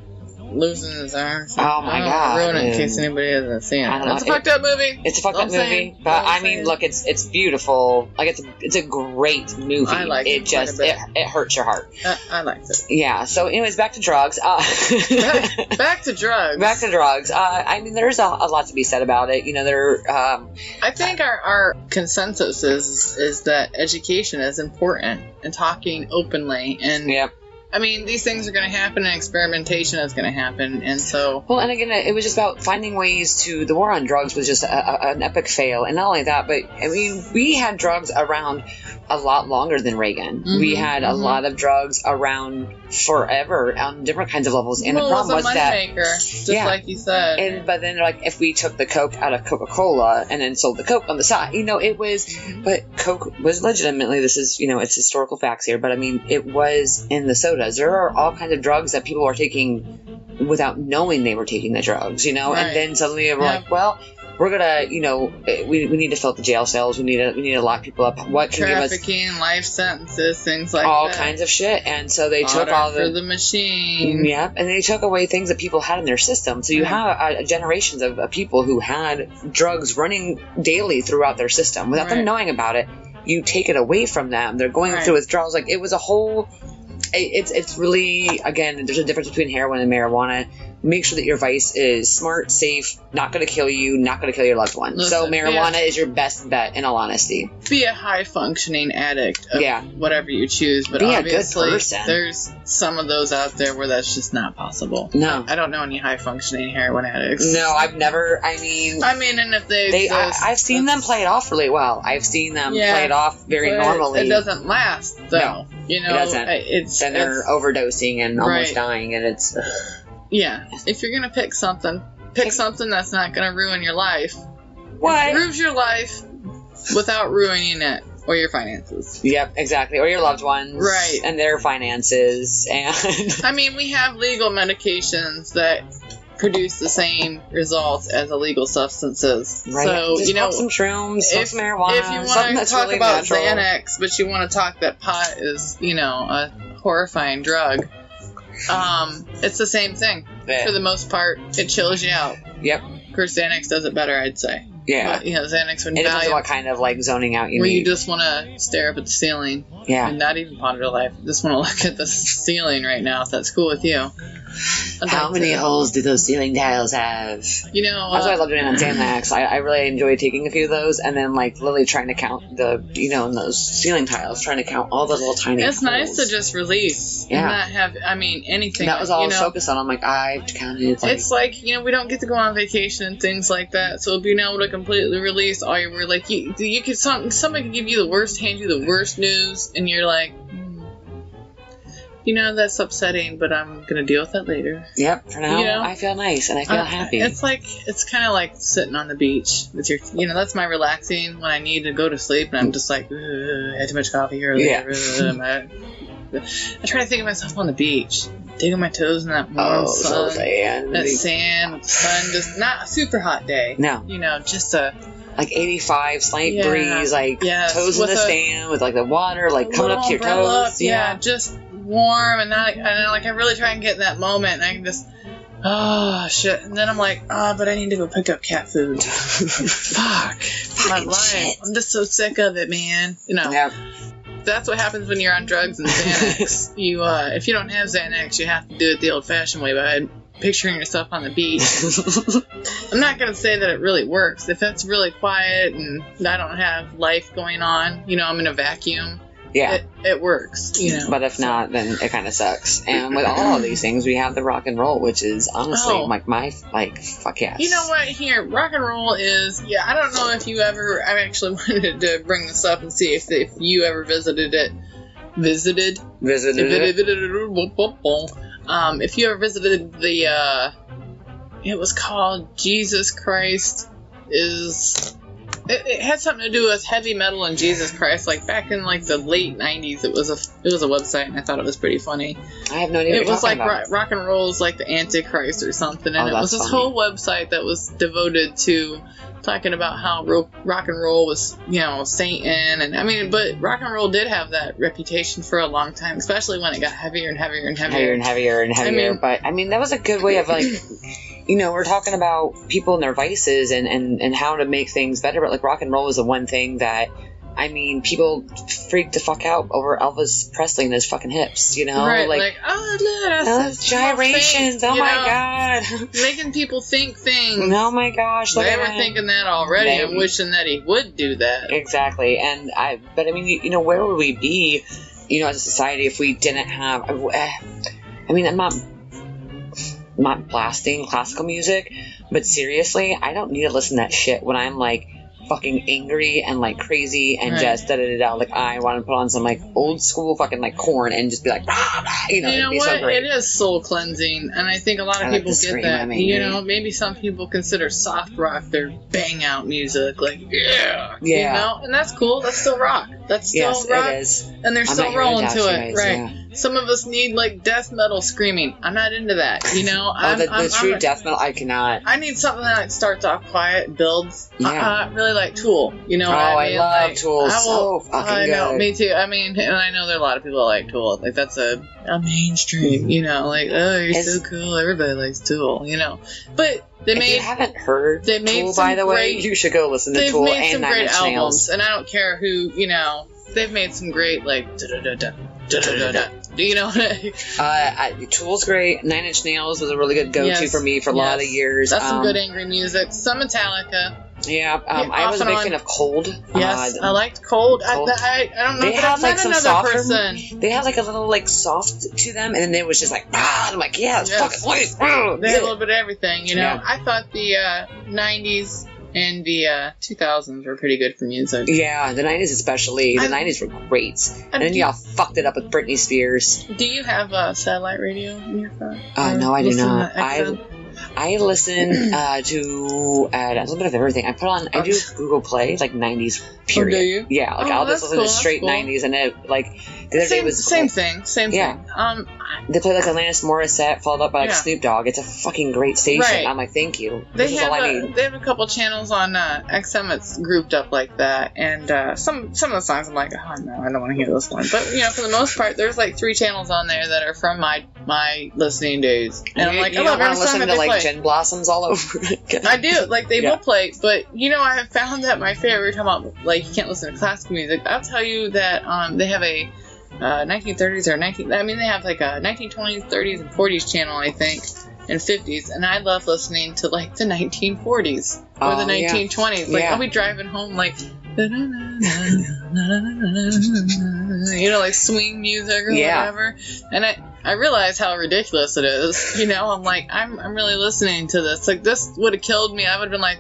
Losing his arms. Oh my God! Ruin it in case anybody hasn't seen it. It's a fucked up movie. It's a fucked up movie, but I mean, look, it's beautiful. It's a great movie. I like it. It hurts your heart. I liked it. Yeah. So, anyways, back to drugs. Back to drugs. Back to drugs. I mean, there's a lot to be said about it. I think our consensus is that education is important and talking openly and. Yep. I mean, these things are going to happen, and experimentation is going to happen, and so... Well, and again, it was just about finding ways to... The war on drugs was just an epic fail, and not only that, but, I mean, we had drugs around a lot longer than Reagan. Mm-hmm, we had a lot of drugs around forever on different kinds of levels, and the problem was that... It was a moneymaker, just like you said. But then, if we took the Coke out of Coca-Cola and then sold the Coke on the side, it was... But Coke was legitimately, this is, it's historical facts here, but, I mean, it was in the soda. There are all kinds of drugs that people are taking without knowing they were taking the drugs, Right. And then suddenly we're like, well, we're gonna, we need to fill up the jail cells. We need to lock people up. What can trafficking, give us life sentences, things like all that. Kinds of shit. And so they took all for the machine. Yep, and they took away things that people had in their system. So you have generations of people who had drugs running daily throughout their system without them knowing about it. You take it away from them. They're going through withdrawals. It was a whole. It's really, again, there's a difference between heroin and marijuana. make sure that your vice is smart, safe, not going to kill you, not going to kill your loved one. So marijuana is your best bet, in all honesty. Be a high-functioning addict of whatever you choose, but be obviously a good person. There's some of those out there where that's just not possible. No. I don't know any high-functioning heroin addicts. No, I've never, I mean, and if they exist, I've seen them play it off really well. I've seen them play it off very normally. It doesn't last, though. No, you know, it doesn't. Then they're overdosing and almost dying, and it's... Yeah, if you're gonna pick something that's not gonna ruin your life. What? Improves your life without ruining it or your finances. Yep, exactly. Or your loved ones. Right. And their finances. And I mean, we have legal medications that produce the same results as illegal substances. Right. So, just smoke some shrooms, smoke some marijuana. If you want to talk really about natural. Xanax, but you want to talk that pot is, a horrifying drug, it's the same thing. Yeah. For the most part, it chills you out. Yep. Of course, Xanax does it better, I'd say. Yeah. But, Xanax when it depends on what kind of zoning out you where need. you just want to stare up at the ceiling. Yeah. And not even ponder life. Just want to look at the ceiling right now, if that's cool with you. How many holes do those ceiling tiles have? That's what I love doing on Xanax. I really enjoy taking a few of those and then literally trying to count the, in those ceiling tiles, trying to count all the little tiny holes. It's nice to just release and not have, anything. That was all I was focused on. I'm like, I've counted. It's like, we don't get to go on vacation and things like that. So being able to completely release all your, you could, somebody could give you hand you the worst news and you're like, that's upsetting, but I'm going to deal with that later. Yep, for now, I feel nice and I feel happy. It's kind of like sitting on the beach with your, that's my relaxing when I need to go to sleep and I'm just like, I had too much coffee earlier. I try to think of myself on the beach, digging my toes in that warm sun, that sand, sun, just not a super hot day. No. Just a... 85, slight breeze, toes in the sand with the water coming up to your toes. Just warm and I really try and get in that moment and I can just shit, and then I'm like, but I need to go pick up cat food. Fuck my life. Shit. I'm just so sick of it, man. That's what happens when you're on drugs and Xanax. If you don't have Xanax, you have to do it the old-fashioned way by picturing yourself on the beach. I'm not going to say that it really works. If it's really quiet and I don't have life going on, I'm in a vacuum, it works, But if not, then it kind of sucks. And with all of these things, we have the rock and roll, which is honestly my fuck yes. You know what? Here, rock and roll is, I don't know if you ever, I actually wanted to bring this up and see if you ever visited it. If you ever visited the, it was called Jesus Christ is... It had something to do with heavy metal and Jesus Christ. Back in the late 90s, it was a website, and I thought it was pretty funny. I have no idea. It was rock and roll is like the Antichrist or something, and it was this whole website that was devoted to talking about how rock and roll was, Satan, and but rock and roll did have that reputation for a long time, especially when it got heavier and heavier and heavier. But that was a good way of we're talking about people and their vices and how to make things better, but rock and roll is the one thing that people freaked the fuck out over Elvis Presley and his fucking hips, Right, those gyrations, oh my god. Making people think things. Oh my gosh. They were thinking that already and wishing that he would do that. Exactly. And where would we be, as a society if we didn't have, I'm not blasting classical music, but seriously, I don't need to listen to that shit when I'm fucking angry and crazy and just da-da-da-da. I want to put on some old school fucking Korn and just be blah, blah. You know what? So it is soul cleansing, and I think a lot of people get that. Maybe some people consider soft rock their bang out music, and that's cool. That's still rock. That's still rock. It is. And they're still rolling to it, right? Yeah. Some of us need death metal screaming. I'm not into that, the true death metal, I cannot. I need something that starts off quiet, builds. I really like Tool. I love Tool. So fucking good. I know, me too. And I know there are a lot of people that like Tool. That's a mainstream. You're so cool. Everybody likes Tool. But if you haven't heard Tool, by the way, you should go listen to Tool and Nine Inch Nails. And I don't care who. They've made some great You know what Tool's great. 9 Inch Nails was a really good go-to for me for a lot of years. That's some good angry music. Some Metallica. Yeah, I was a big fan of Cold. Yes, I liked Cold. I don't know they if had like some softer. person. They had like a little like soft to them, and then it was just like and I'm like, yeah, it's fucking sweet. They had a little bit of everything, you know. Yeah. I thought the 90s and the 2000s were pretty good for music. Yeah, the 90s especially. The 90s were great, and then y'all fucked it up with Britney Spears. Do you have a satellite radio in your phone? No, I do not. XM? I listen to a little bit of everything. I do Google Play, like 90s period. Oh, do you? Yeah, like I'll just listen to straight 90s, and it like the other day was same thing. They play like Alanis Morissette, followed up by like Snoop Dogg. It's a fucking great station. Right. I'm like, thank you. They have a couple channels on XM that's grouped up like that, and some of the songs I'm like, oh no, I don't want to hear this one. But you know, for the most part, there's like 3 channels on there that are from my listening days, and I'm like, you don't want to listen to like Gin Blossoms all over again. I do, like they will play, but you know, I have found that my favorite. We're talking about like you can't listen to classical music. I'll tell you that they have a 1930s or they have like a 1920s, 30s, and 40s channel, I think, and 50s, and I love listening to like the 1940s or the 1920s. Like I'll be driving home like you know, like swing music or whatever, and I realize how ridiculous it is. You know, I'm like, I'm really listening to this. Like, this would have killed me. I would have been like,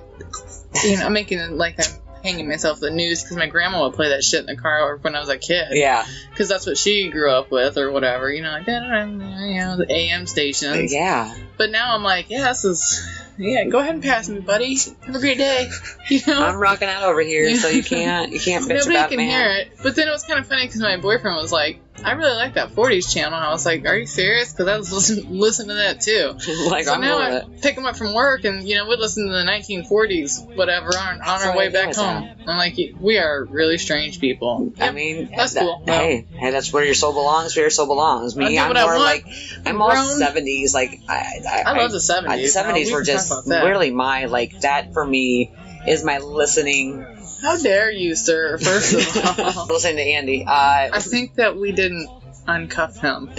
you know, I'm making it like I'm hanging myself the news because my grandma would play that shit in the car when I was a kid. Yeah. Because that's what she grew up with or whatever. You know, like, you know, the AM stations. Yeah. But now I'm like, this is... Yeah, go ahead and pass me, buddy. Have a great day. You know? I'm rocking out over here, so you can't bitch Nobody about it, man. Hear it. But then it was kind of funny because my boyfriend was like, I really like that 40s channel. And I was like, are you serious? Because I was listening to that too. Like, so now I pick him up from work and, you know, we listen to the 1940s, whatever, on our way back home. I'm like, we are really strange people. I mean, that's cool. Hey, that's where your soul belongs, where your soul belongs. Me, I'm more like, I'm all 70s. Like, I love the 70s. The 70s were just really my, like, that for me is my listening. How dare you, sir, first of all. Listening to Andy. I think that we didn't uncuff him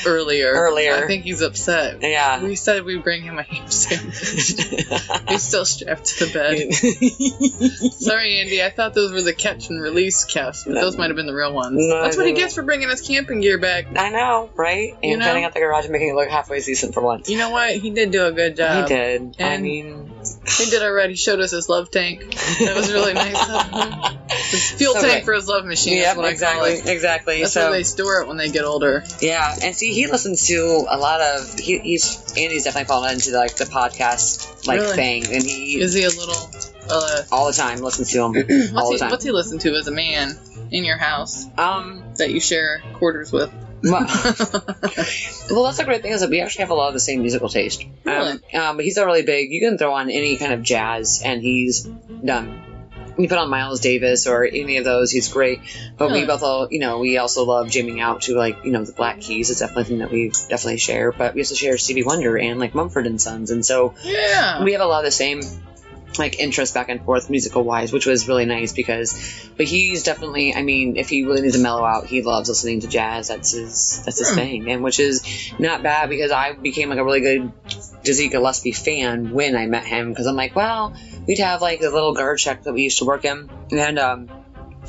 earlier. I think he's upset. Yeah. We said we'd bring him a ham sandwich. He's still strapped to the bed. Sorry, Andy. I thought those were the catch and release cuffs, but those might have been the real ones. No, that's what he gets for bringing us camping gear back. I know, right? And cutting out the garage and making it look halfway decent for once. You know what? He did do a good job. He did. And I mean... He did already. He showed us his love tank. That was really nice of him. His fuel tank for his love machine. Yeah, exactly. Exactly. That's where they store it when they get older. Yeah, and see, he listens to a lot of. Andy's definitely fallen into like the podcast thing, and is he a little all the time listens to him all the time. What's he listen to as a man in your house? That you share quarters with. Well, that's the great thing is that we actually have a lot of the same musical taste. Really? But he's not really big. You can throw on any kind of jazz, and he's done. You put on Miles Davis or any of those, he's great. But we both, we also love jamming out to the Black Keys. It's definitely something that we definitely share. But we also share Stevie Wonder and like Mumford and Sons, and so we have a lot of the same like interests back and forth musical wise, which was really nice but he's definitely, I mean, if he really needs to mellow out, he loves listening to jazz. That's his thing, and which is not bad because I became like a really good Dizzy Gillespie fan when I met him because I'm like, well, we'd have like a little guard check that we used to work in, and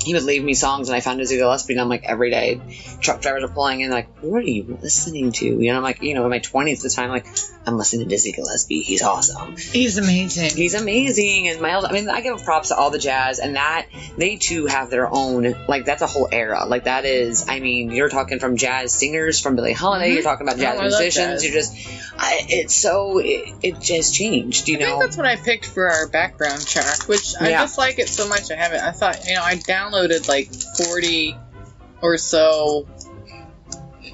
he would leave me songs, and I found Dizzy Gillespie, and I'm like, every day, truck drivers are pulling in, like, who are you listening to? You know, I'm like, in my 20s at the time, like, I'm listening to Dizzy Gillespie. He's awesome. He's amazing. He's amazing. And Miles, I mean, I give props to all the jazz, and that, they too have their own, like, that's a whole era. Like, that is, I mean, you're talking from jazz singers, from Billie Holiday, you're talking about jazz musicians, you're just, it just changed, you know? I think that's what I picked for our background track, which I just like it so much. I thought, I downloaded like 40 or so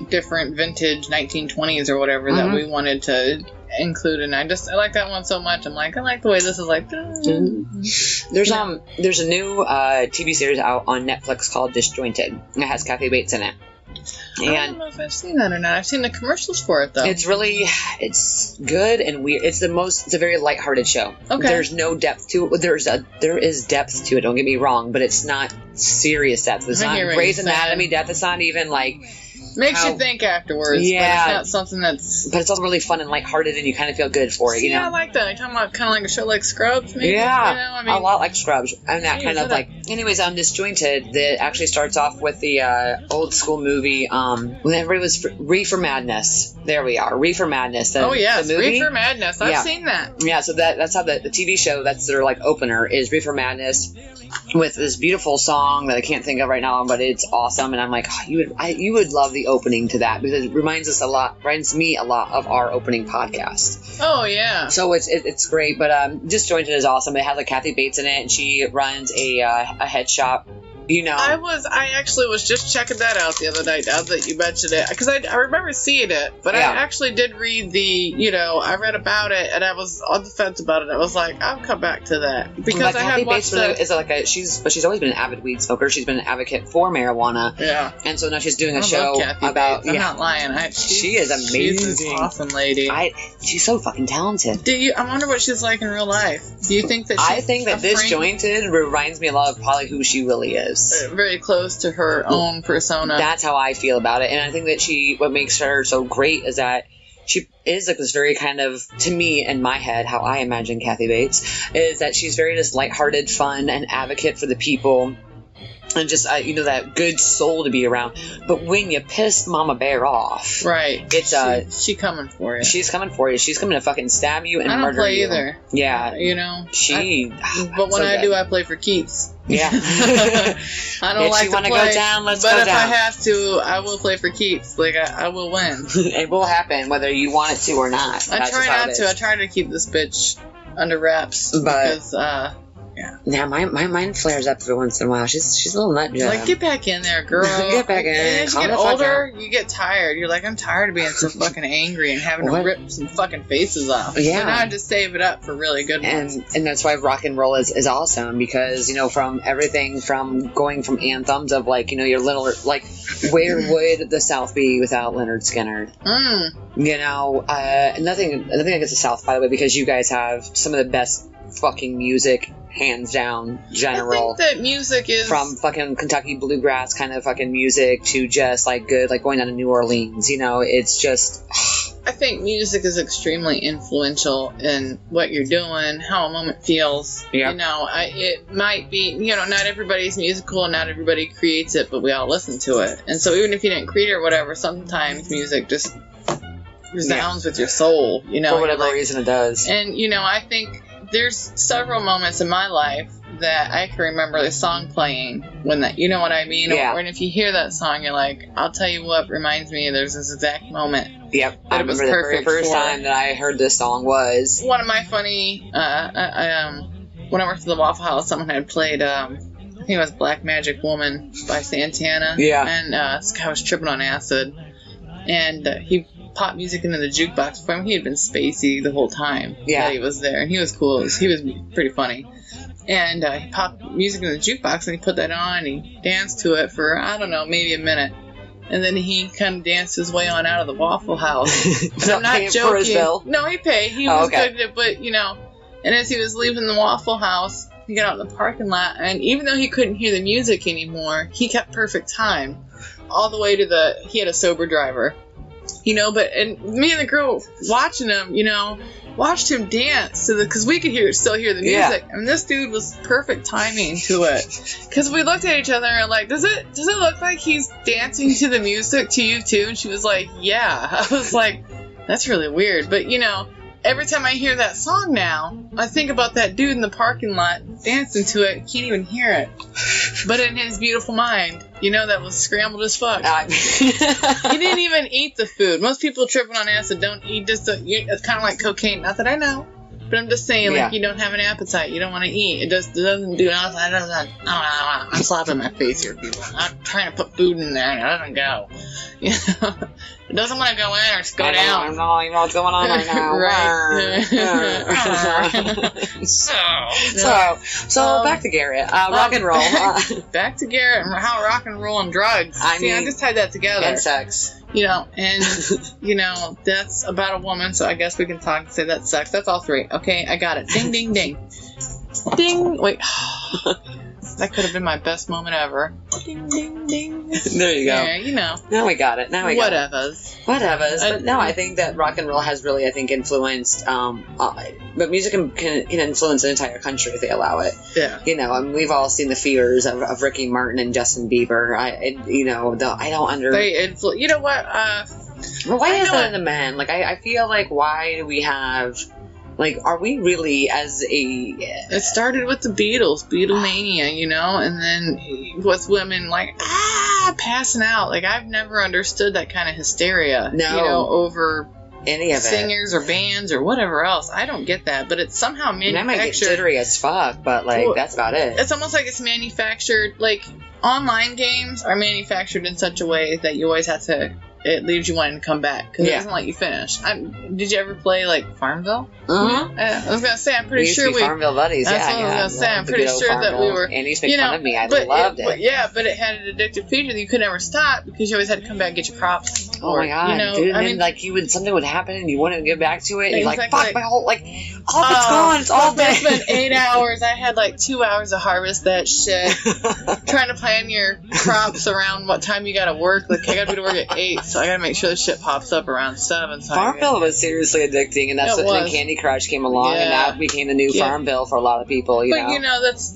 different vintage 1920s or whatever that we wanted to include, and I like that one so much. I'm like, I like the way this is like. There's a new TV series out on Netflix called Disjointed. It has Kathy Bates in it. I don't know if I've seen that or not. I've seen the commercials for it though. It's good and weird. It's a very lighthearted show. Okay. There's no depth to it. There is depth to it. Don't get me wrong, but it's not serious depth. It's not Grey's Anatomy depth. It's not even like. Makes you think afterwards. Yeah. But it's not something that's. But it's all really fun and lighthearted, and you kind of feel good for it. Yeah, I like that. You're talking about kind of like a show like Scrubs, maybe? Yeah. A lot like Scrubs. And that kind of like. Anyways, Disjointed, that actually starts off with the old school movie, when everybody was Reefer Madness. There we are. Reefer Madness. The movie. Reefer Madness. I've seen that. Yeah, so that's how the TV show, that's their like opener, is Reefer Madness. With this beautiful song that I can't think of right now, but it's awesome, and I'm like, you would love the opening to that because it reminds me a lot of our opening podcast. Oh yeah. So it's great, but Disjointed is awesome. It has like Kathy Bates in it, and she runs a head shop. I actually was just checking that out the other night now that you mentioned it, because I remember seeing it, but I actually did read I read about it, and I was on the fence about it. I was like, I'll come back to that because I had watched she's always been an avid weed smoker. She's been an advocate for marijuana. Yeah. And so now she's doing a show about. I'm not lying. She is amazing. She's an awesome lady. She's so fucking talented. I wonder what she's like in real life. Do you think that? I think that Disjointed reminds me a lot of probably who she really is. Very close to her own persona. That's how I feel about it, and I think that what makes her so great is that she is like this very kind of, to me in my head, how I imagine Kathy Bates, is that she's very just lighthearted, fun, and advocate for the people. And just, that good soul to be around. But when you piss Mama Bear off... Right. It's, She coming for you. She's coming for you. She's coming to fucking stab you and murder you. I don't play either. Yeah. But when I do, I play for keeps. Yeah. I don't like to play. Go down, let's go down. But if I have to, I will play for keeps. Like, I will win. It will happen, whether you want it to or not. I try not to. I try to keep this bitch under wraps. Because, Yeah, my mind flares up every once in a while. She's a little nut job. Like, get back in there, girl. Get back in. And as you get older, you get tired. You're like, I'm tired of being so fucking angry and having to rip some fucking faces off. Yeah. So now I just save it up for really good ones. And that's why rock and roll is awesome, because, from everything from going from anthems of, like, your little, like, where would the South be without Leonard Skinner? Nothing against the South, by the way, because you guys have some of the best fucking music, hands down, general. I think that music is... From fucking Kentucky bluegrass kind of fucking music to just, like, good, like, going down to New Orleans, it's just... I think music is extremely influential in what you're doing, how a moment feels. Yeah. It might be, not everybody's musical and not everybody creates it, but we all listen to it. And so even if you didn't create it or whatever, sometimes music just resounds with your soul, For whatever reason it does. And, I think... There's several moments in my life that I can remember the song playing when that, you know what I mean? Yeah. And if you hear that song, you're like, I'll tell you what reminds me, there's this exact moment. Yep. I remember the very first time that I heard this song was... One of my funny, when I worked at the Waffle House, someone had played, I think it was Black Magic Woman by Santana. Yeah. And this guy was tripping on acid. And he popped music into the jukebox for him. He had been spacey the whole time that he was there, and he was cool. He was pretty funny. And he popped music in the jukebox, and he put that on, and he danced to it for, I don't know, maybe a minute. And then he kind of danced his way on out of the Waffle House. I'm not joking. For his bill? No, he paid. He was good at it, but, and as he was leaving the Waffle House, he got out in the parking lot, and even though he couldn't hear the music anymore, he kept perfect time all the way to he had a sober driver. And me and the girl watching him, watched him dance because we could still hear the music. Yeah. And this dude was perfect timing to it. Because we looked at each other and like, does it look like he's dancing to the music to you too? And she was like, yeah. I was like, that's really weird. But every time I hear that song now, I think about that dude in the parking lot dancing to it. Can't even hear it. But in his beautiful mind, that was scrambled as fuck. He didn't even eat the food. Most people tripping on acid don't eat it's kind of like cocaine. Not that I know. But I'm just saying, Yeah. like, you don't have an appetite. You don't want to eat. It doesn't do nothing. I'm slapping my face here, people. I'm trying to put food in there, and it doesn't go. You know? It doesn't want to go in or just go down. I know what's going on right now. Right. So back to Garrett. Rock and roll. Back to Garrett and how rock and roll and drugs. I just tied that together. And sex. You know, and, you know, that's about a woman, so I guess we can talk and say that's sex. That's all three. Okay, I got it. Ding, ding, ding. Ding. Wait. That could have been my best moment ever. Ding, ding, ding. There you go. Yeah, you know. Now we got it. Whatevers. But no, I think that rock and roll has really, influenced, but music can influence an entire country if they allow it. Yeah. You know, I mean, we've all seen the fears of Ricky Martin and Justin Bieber. I don't You know what? Well, why is that in the men? Like, I feel like, why do we have... Like, are we really It started with the Beatles, Beatlemania, you know, and then with women, like, passing out. Like, I've never understood that kind of hysteria. No. You know, over any of singers or bands or whatever else. I don't get that, but it's somehow manufactured. I might get jittery as fuck, but, that's about it. It's almost like it's manufactured, like, online games are manufactured in such a way that you always have to... It leaves you wanting to come back because it doesn't let you finish. Did you ever play like Farmville? Mm-hmm. I was gonna say I'm pretty sure we Farmville buddies. That's what I was gonna say. I'm pretty sure that we were. And he's making fun of me. I loved it. But it had an addictive feature that you could never stop because you always had to come back and get your props. Oh my god, you know, dude! And then something would happen and you wouldn't get back to it. And exactly. You're like, fuck my whole all it's gone. It's all dead. It's been 8 hours. I had like 2 hours to harvest that shit. Trying to plan your crops around what time you gotta work. Like I gotta be to work at 8, so I gotta make sure the shit pops up around 7. So Farmville was seriously addicting, and that's when Candy Crush came along, and that became the new Farmville for a lot of people. You know, that's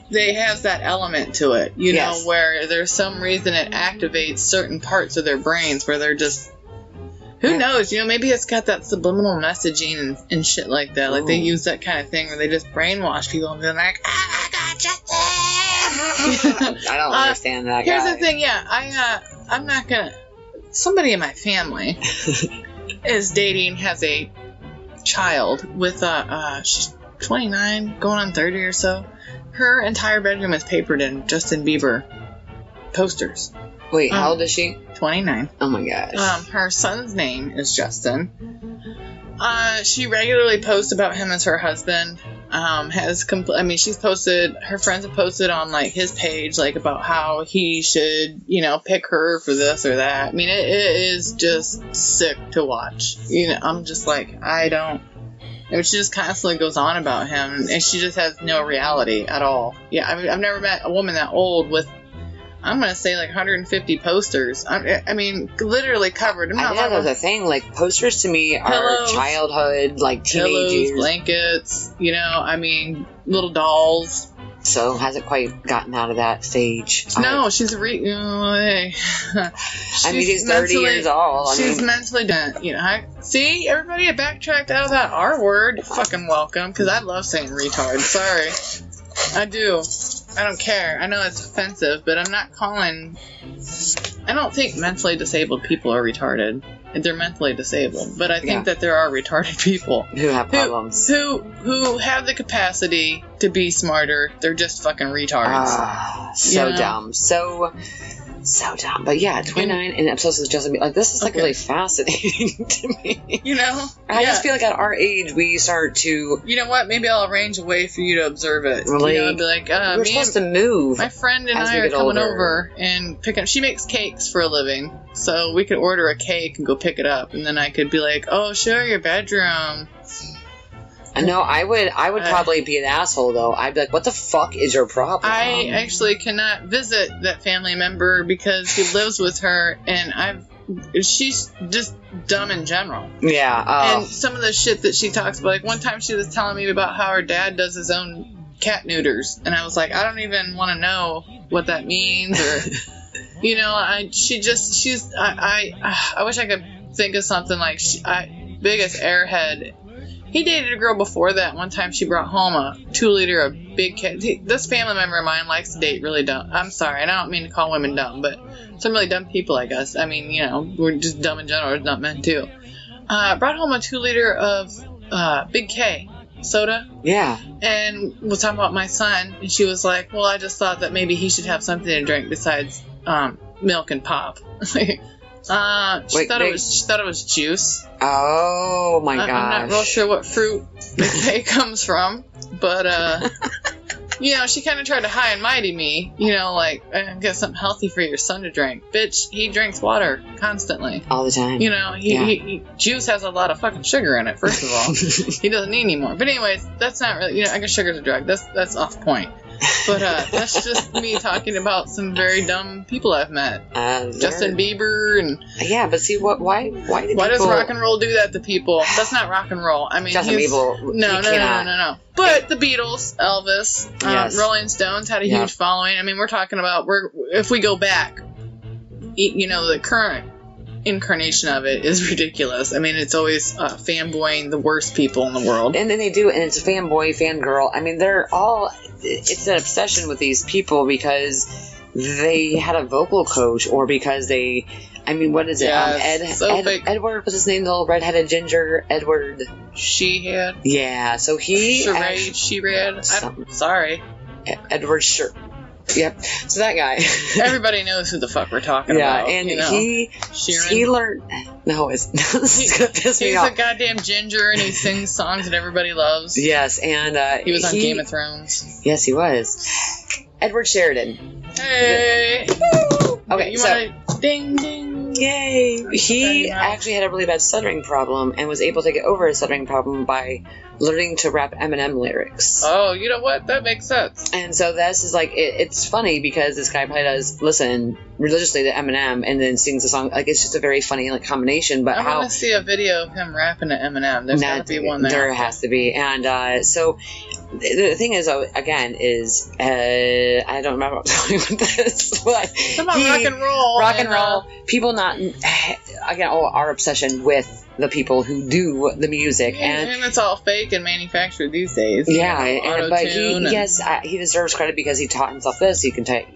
they have that element to it, you know, where there's some reason it activates certain parts of their brains where they're just, who knows, you know, maybe it's got that subliminal messaging and shit like that. Like, they use that kind of thing where they just brainwash people and be like, oh my god, Justin! I don't understand that guy. Here's the thing, I'm not gonna, somebody in my family is dating, has a child with, she's 29, going on 30 or so. Her entire bedroom is papered in Justin Bieber posters. Wait, how old is she? 29. Oh my gosh. Her son's name is Justin. She regularly posts about him as her husband. She's posted, her friends have posted on like his page, like about how he should, you know, pick her for this or that. I mean, it is just sick to watch. You know, I'm just like, she just constantly goes on about him, and she just has no reality at all. Yeah, I've never met a woman that old with, I'm going to say, like 150 posters. I mean, literally covered. I know there's a thing. Like, posters to me are pillows, childhood, like teenage pillows, years. blankets, you know, I mean, little dolls. So, hasn't quite gotten out of that stage. No, she's she's 30 years old. She's mentally done. You know, see, everybody backtracked out of that R word. Fucking welcome, because I love saying retard. Sorry. I do. I don't care. I know it's offensive, but I'm not calling... I don't think mentally disabled people are retarded. They're mentally disabled. But I think that there are retarded people. Who have problems. Who have the capacity to be smarter. They're just fucking retards. Dumb. So dumb. But yeah, 29 and obsessed with Justin Bieber. Like, this is really fascinating to me. You know? I just feel like at our age, we start to... You know what? Maybe I'll arrange a way for you to observe it. Really? You know, I'll be like, we're supposed to move. My friend and I are coming over and pick up... She makes cakes for a living. So we could order a cake and go pick it up. And then I could be like, oh, show your bedroom. No, I would probably be an asshole, though. I'd be like, what the fuck is your problem? I actually cannot visit that family member because he lives with her, and she's just dumb in general. Yeah. And some of the shit that she talks about, like one time she was telling me about how her dad does his own cat neuters, and I was like, I don't even want to know what that means, or, you know, I wish I could think of something like, biggest airhead. He dated a girl before that. One time she brought home a 2-liter of big cat. This family member of mine likes to date really dumb. I'm sorry, I don't mean to call women dumb, but some really dumb people, I guess. I mean, you know, we're just dumb in general. It's not men too. Brought home a 2-liter of Big K soda. Yeah. And was talking about my son, and she was like, well, I just thought that maybe he should have something to drink besides milk and pop. She thought it was juice. Oh my gosh. I'm not real sure what fruit Big K comes from, but she kind of tried to high and mighty me, like, get something healthy for your son to drink. Bitch, he drinks water constantly. All the time. Juice has a lot of fucking sugar in it, first of all. He doesn't need any more. But anyways, that's not really, I guess sugar's a drug. That's off point. But that's just me talking about some very dumb people I've met. Justin Bieber and... Yeah, but see, why does rock and roll do that to people? That's not rock and roll. I mean, Justin Bieber... No. But the Beatles, Elvis, yes. Rolling Stones had a huge following. I mean, we're talking about... If we go back, the current incarnation of it is ridiculous. I mean, it's always fanboying the worst people in the world. And then they do, and it's a fanboy, fangirl. I mean, they're all... It's an obsession with these people because they had a vocal coach or because they... I mean, what is it? Edward, what's his name? The little redheaded ginger, Edward... Sheehan? Yeah, so he... Sheeran? I'm sorry. Edward Sher... Yep. So that guy. Everybody knows who the fuck we're talking about. Yeah, and he learned... No, this is going to piss me off. He's a goddamn ginger, and he sings songs that everybody loves. Yes, and... he was on Game of Thrones. Yes, he was. Edward Sheridan. Hey! Okay, you want to... Ding, ding. Yay! He actually had a really bad stuttering problem and was able to get over his stuttering problem by learning to rap Eminem lyrics. Oh, you know what? That makes sense. And so this is like, it's funny because this guy probably does listen religiously to Eminem and then sings a song. Like, it's just a very funny combination. But I want to see a video of him rapping to Eminem. There's got to be one there. There has to be. And so the thing is, again, is I don't remember what I'm talking about this. But it's about rock and roll. Rock and roll. People not, again, our obsession with the people who do the music. And it's all fake and manufactured these days. Yeah, but he deserves credit because he taught himself this. He can take,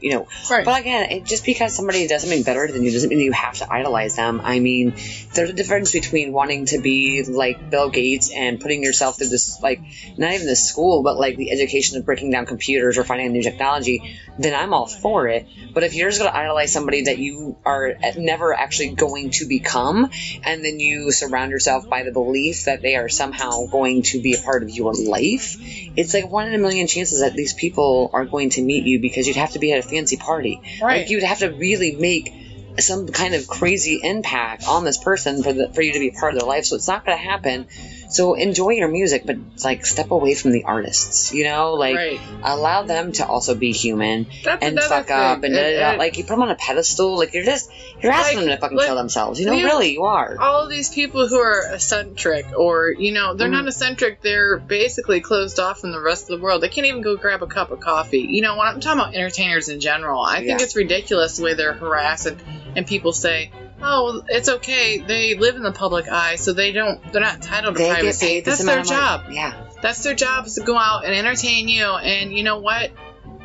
Right. But again, just because somebody does something better than you doesn't mean you have to idolize them. I mean, there's a difference between wanting to be like Bill Gates and putting yourself through this, like, not even the school, but like the education of breaking down computers or finding new technology, then I'm all for it. But if you're just going to idolize somebody that you are never actually going to become, and then you surround yourself by the belief that they are somehow going to be a part of your life, it's like 1 in a million chances that these people are going to meet you because you'd have to be at a fancy party. Right. Like, you'd have to really make some kind of crazy impact on this person for you to be a part of their life. So it's not going to happen. So enjoy your music, but like step away from the artists, right. Allow them to also be human and fuck up and like you put them on a pedestal, like you're asking them to fucking kill themselves, really you are. All of these people who are eccentric or, they're not eccentric, they're basically closed off from the rest of the world. They can't even go grab a cup of coffee. When I'm talking about entertainers in general, I think it's ridiculous the way they're harassed and people say, oh, well, it's okay. They live in the public eye, so they're not entitled to privacy. That's their job. Yeah. That's their job, is to go out and entertain you. And you know what?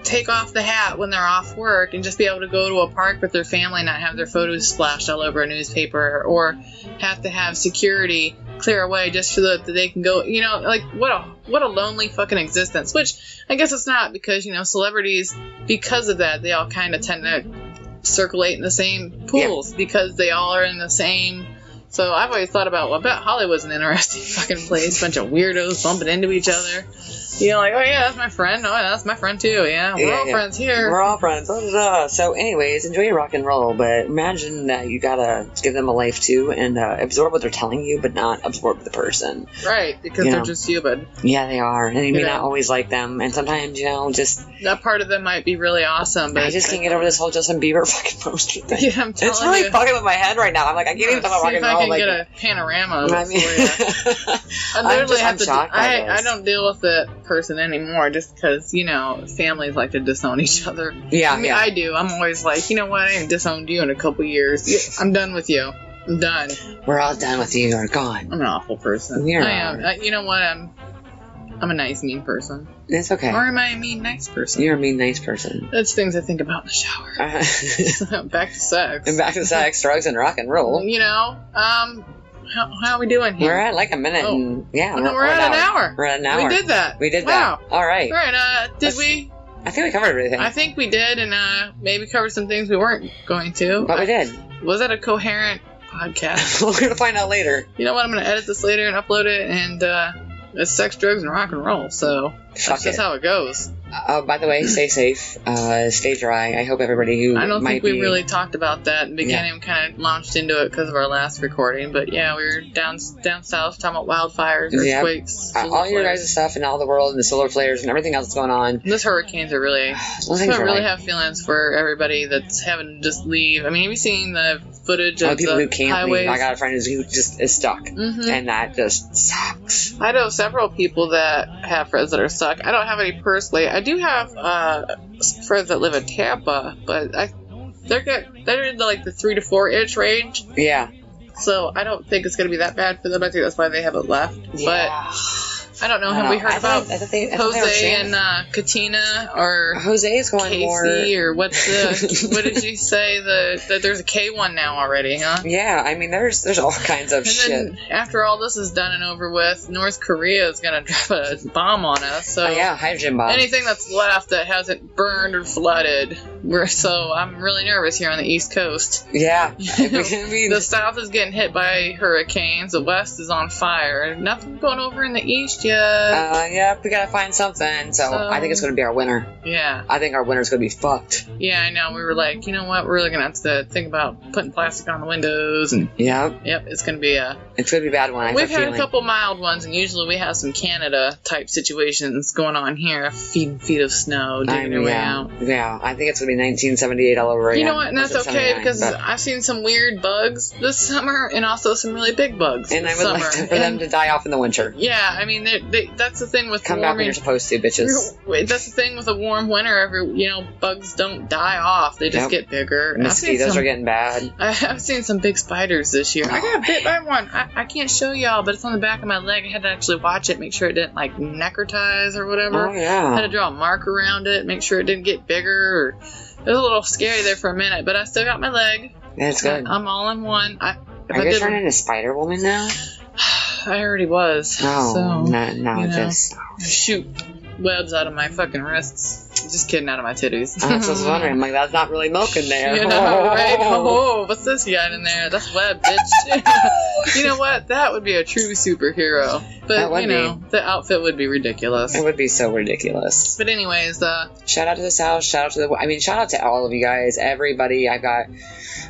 Take off the hat when they're off work and just be able to go to a park with their family and not have their photos splashed all over a newspaper or have to have security clear away just so that they can go, like what a lonely fucking existence, which I guess it's not because, celebrities, because of that, they all kind of tend to circulate in the same pools because they all are in the same. So I've always thought about, I bet Hollywood's an interesting fucking place. Bunch of weirdos bumping into each other. Like, oh yeah, that's my friend. Oh, that's my friend too. Yeah, we're all friends here. We're all friends. So anyways, enjoy your rock and roll, but imagine that you gotta give them a life too and absorb what they're telling you, but not absorb the person. Right, because they're just human. Yeah, they are. And you may not always like them. And sometimes, just... That part of them might be really awesome, but... I just can't get over this whole Justin Bieber fucking poster thing. Yeah, I'm telling you. It's really fucking with my head right now. I'm like, I can't even talk about rock and roll. I can get a panorama of it for you. I don't deal with that person anymore just because, families like to disown each other. Yeah, I do. I'm always like, you know what? I ain't disowned you in a couple years. I'm done with you. I'm done. We're all done with you. You're gone. I'm an awful person. I am. You know what? I'm a nice, mean person. It's okay. Or am I a mean, nice person? You're a mean, nice person. That's things I think about in the shower. Back to sex. And back to sex, drugs, and rock and roll. How are we doing here? We're at like a minute. Oh. And, yeah. Oh, no, we're at an hour. We're at an hour. We did that. We did wow. that. All right. All right. Did we? I think we covered everything. I think we did, and maybe covered some things we weren't going to. But we did. Was that a coherent podcast? We're going to find out later. You know what? I'm going to edit this later and upload it, and it's sex, drugs, and rock and roll, so that's just how it goes. By the way, stay safe. Stay dry. I hope everybody who I don't might think we really talked about that in the beginning. We kind of launched into it because of our last recording. But yeah, we were down south talking about wildfires, earthquakes. All your guys' stuff and all the world and the solar flares and everything else that's going on. Those hurricanes are really... I really have feelings for everybody that's having to just leave. I mean, have you seen the footage of people the who can't highways? leave. I got a friend who just is stuck. Mm-hmm. And that just sucks. I know several people that have friends that are stuck. I don't have any personally. I do have friends that live in Tampa, but they're in the 3 to 4 inch range. Yeah. So I don't think it's going to be that bad for them. I think that's why they haven't left. Yeah. But I don't know. Have we heard about Jose and Katina or Jose is going Casey more... or what's the what did you say that there's a K1 now already, huh? Yeah, I mean there's all kinds of shit. And then after all this is done and over with, North Korea is gonna drop a bomb on us. So hydrogen bomb. Anything that's left that hasn't burned or flooded. So I'm really nervous here on the East Coast. Yeah. The South is getting hit by hurricanes. The West is on fire. Nothing going over in the East yet. Yeah, we gotta find something. So I think it's gonna be our winter. Yeah. I think our winter's gonna be fucked. Yeah, I know. We were like, you know what? We're really gonna have to think about putting plastic on the windows. And Yep, it's gonna be it's gonna be a bad one. We've had a couple mild ones, and usually we have some Canada type situations going on here. Feet of snow digging their way out. Yeah, I think it's gonna be 1978 all over again. You know what? And that's okay because I've seen some weird bugs this summer, and also some really big bugs. And this I would summer. like for them to die off in the winter. Yeah, I mean, that's the thing with come warming. back when you're supposed to, bitches. That's the thing with a warm winter. Bugs don't die off; they just get bigger. Mosquitoes are getting bad. I've seen some big spiders this year. I got bit by one. I can't show y'all, but it's on the back of my leg. I had to actually watch it, make sure it didn't necrotize or whatever. Oh yeah. I had to draw a mark around it, make sure it didn't get bigger. It was a little scary there for a minute, but I still got my leg. That's good. I'm all in one. Are you turning into Spider Woman now? I already was. Oh, so, no, just shoot webs out of my fucking wrists. Just kidding, out of my titties. I was just wondering, that's not really milk in there. You know, right? Oh, what's this you got in there? That's web, bitch. You know what? That would be a true superhero. But, the outfit would be ridiculous. It would be so ridiculous. But anyways, shout out to the South, shout out to all of you guys, everybody. I've got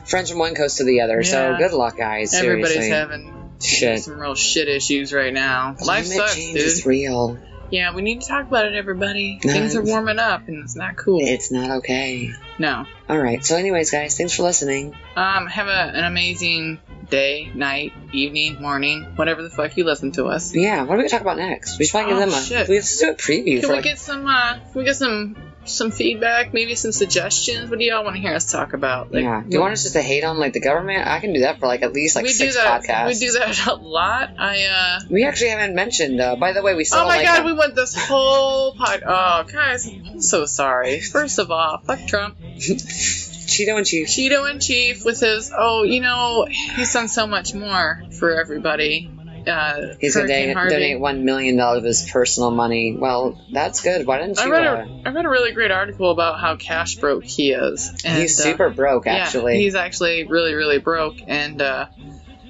friends from one coast to the other, so good luck, guys. Everybody's seriously. having some real shit issues right now. Life sucks, dude. It's real. Yeah, we need to talk about it, everybody. Things are warming up, and it's not cool. It's not okay. No. All right. So, anyways, guys, thanks for listening. Have an amazing day, night, evening, morning, whatever the fuck you listen to us. Yeah. What are we gonna talk about next? We should probably give them shit. Let's do a preview. Can we get some feedback? Maybe some suggestions? What do y'all want to hear us talk about? Do you want us just to hate on the government? I can do that for at least 6 podcasts. We do that a lot. We actually haven't mentioned. By the way, we still. Oh my god, we went this whole pod. Oh, guys, I'm so sorry. First of all, fuck Trump. Cheeto and Chief with his. He's done so much more for everybody. He's going to donate $1 million of his personal money. Well, that's good. Why didn't you? I read a really great article about how cash broke he is. And, he's super broke, actually. Yeah, he's actually really, really broke, and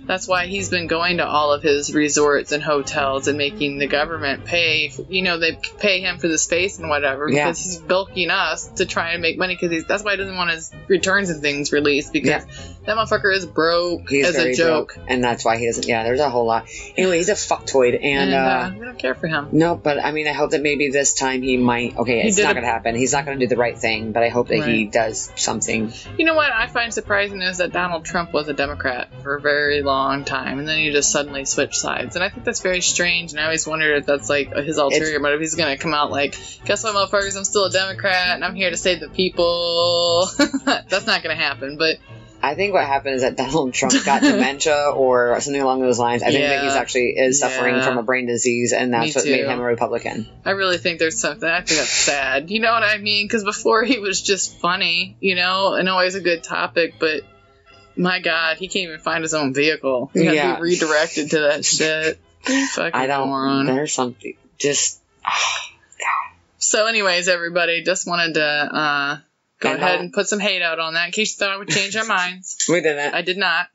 that's why he's been going to all of his resorts and hotels and making the government pay. They pay him for the space and whatever because he's bilking us to try and make money. Because that's why he doesn't want his returns and things released because that motherfucker is broke as a joke. Broke, and that's why he doesn't. Yeah, there's a whole lot. Anyway, he's a fucktoid, and we don't care for him. No, but I mean, I hope that maybe this time he might. Okay, it's not going to happen. He's not going to do the right thing, but I hope that he does something. You know what I find surprising is that Donald Trump was a Democrat for a very long time, and then he just suddenly switched sides, and I think that's very strange. And I always wondered if that's his ulterior motive. He's going to come out guess what, motherfuckers? I'm still a Democrat, and I'm here to save the people. That's not going to happen, but. I think what happened is that Donald Trump got dementia or something along those lines. I think that he's actually suffering from a brain disease, and that's what made him a Republican. I really think there's something. I think that's sad. You know what I mean? Because before he was just funny, and always a good topic, but My God, he can't even find his own vehicle. He had to be redirected to that shit. Fucking moron. There's something. Just. So, anyways, everybody, just wanted to go ahead and put some hate out on that in case you thought I would change our minds. We didn't. I did not.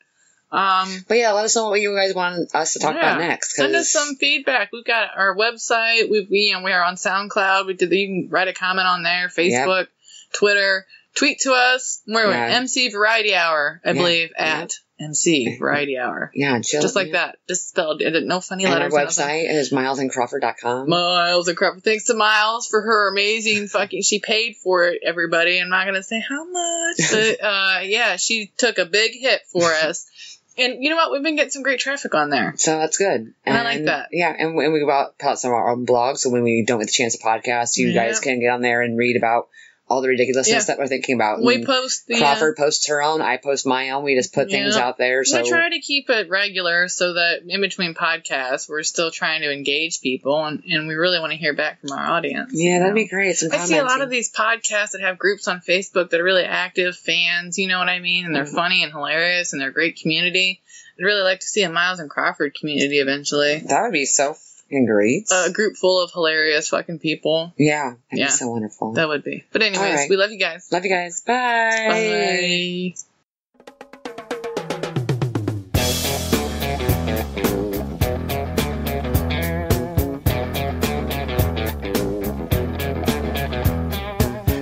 But yeah, let us know what you guys want us to talk about next. Send us some feedback. We've got our website. We are on SoundCloud. You can write a comment on there. Facebook, Twitter. Tweet to us. We're at MC Variety Hour, I believe, at MC Variety Hour. Yeah, just like that. Just spelled. No funny letters. Our website is milesandcrawford.com. Miles and Crawford. Thanks to Miles for her amazing fucking. She paid for it, everybody. I'm not gonna say how much, but she took a big hit for us. And you know what? We've been getting some great traffic on there. So that's good. And I like that. Yeah, and we put out some of our own blogs, so when we don't get the chance to podcast, you guys can get on there and read about all the ridiculousness that we're thinking about. We post Crawford posts her own. I post my own. We just put things out there. So we try to keep it regular so that in between podcasts, we're still trying to engage people, and we really want to hear back from our audience. Yeah, that'd be great. I see a lot of these podcasts that have groups on Facebook that are really active fans, you know what I mean? And they're funny and hilarious, and they're a great community. I'd really like to see a Miles and Crawford community eventually. That would be so great. A group full of hilarious fucking people. Yeah. That'd be so wonderful. That would be. But anyways, we love you guys. Love you guys. Bye. Bye.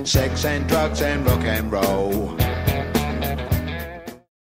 Sex and drugs and rock and roll.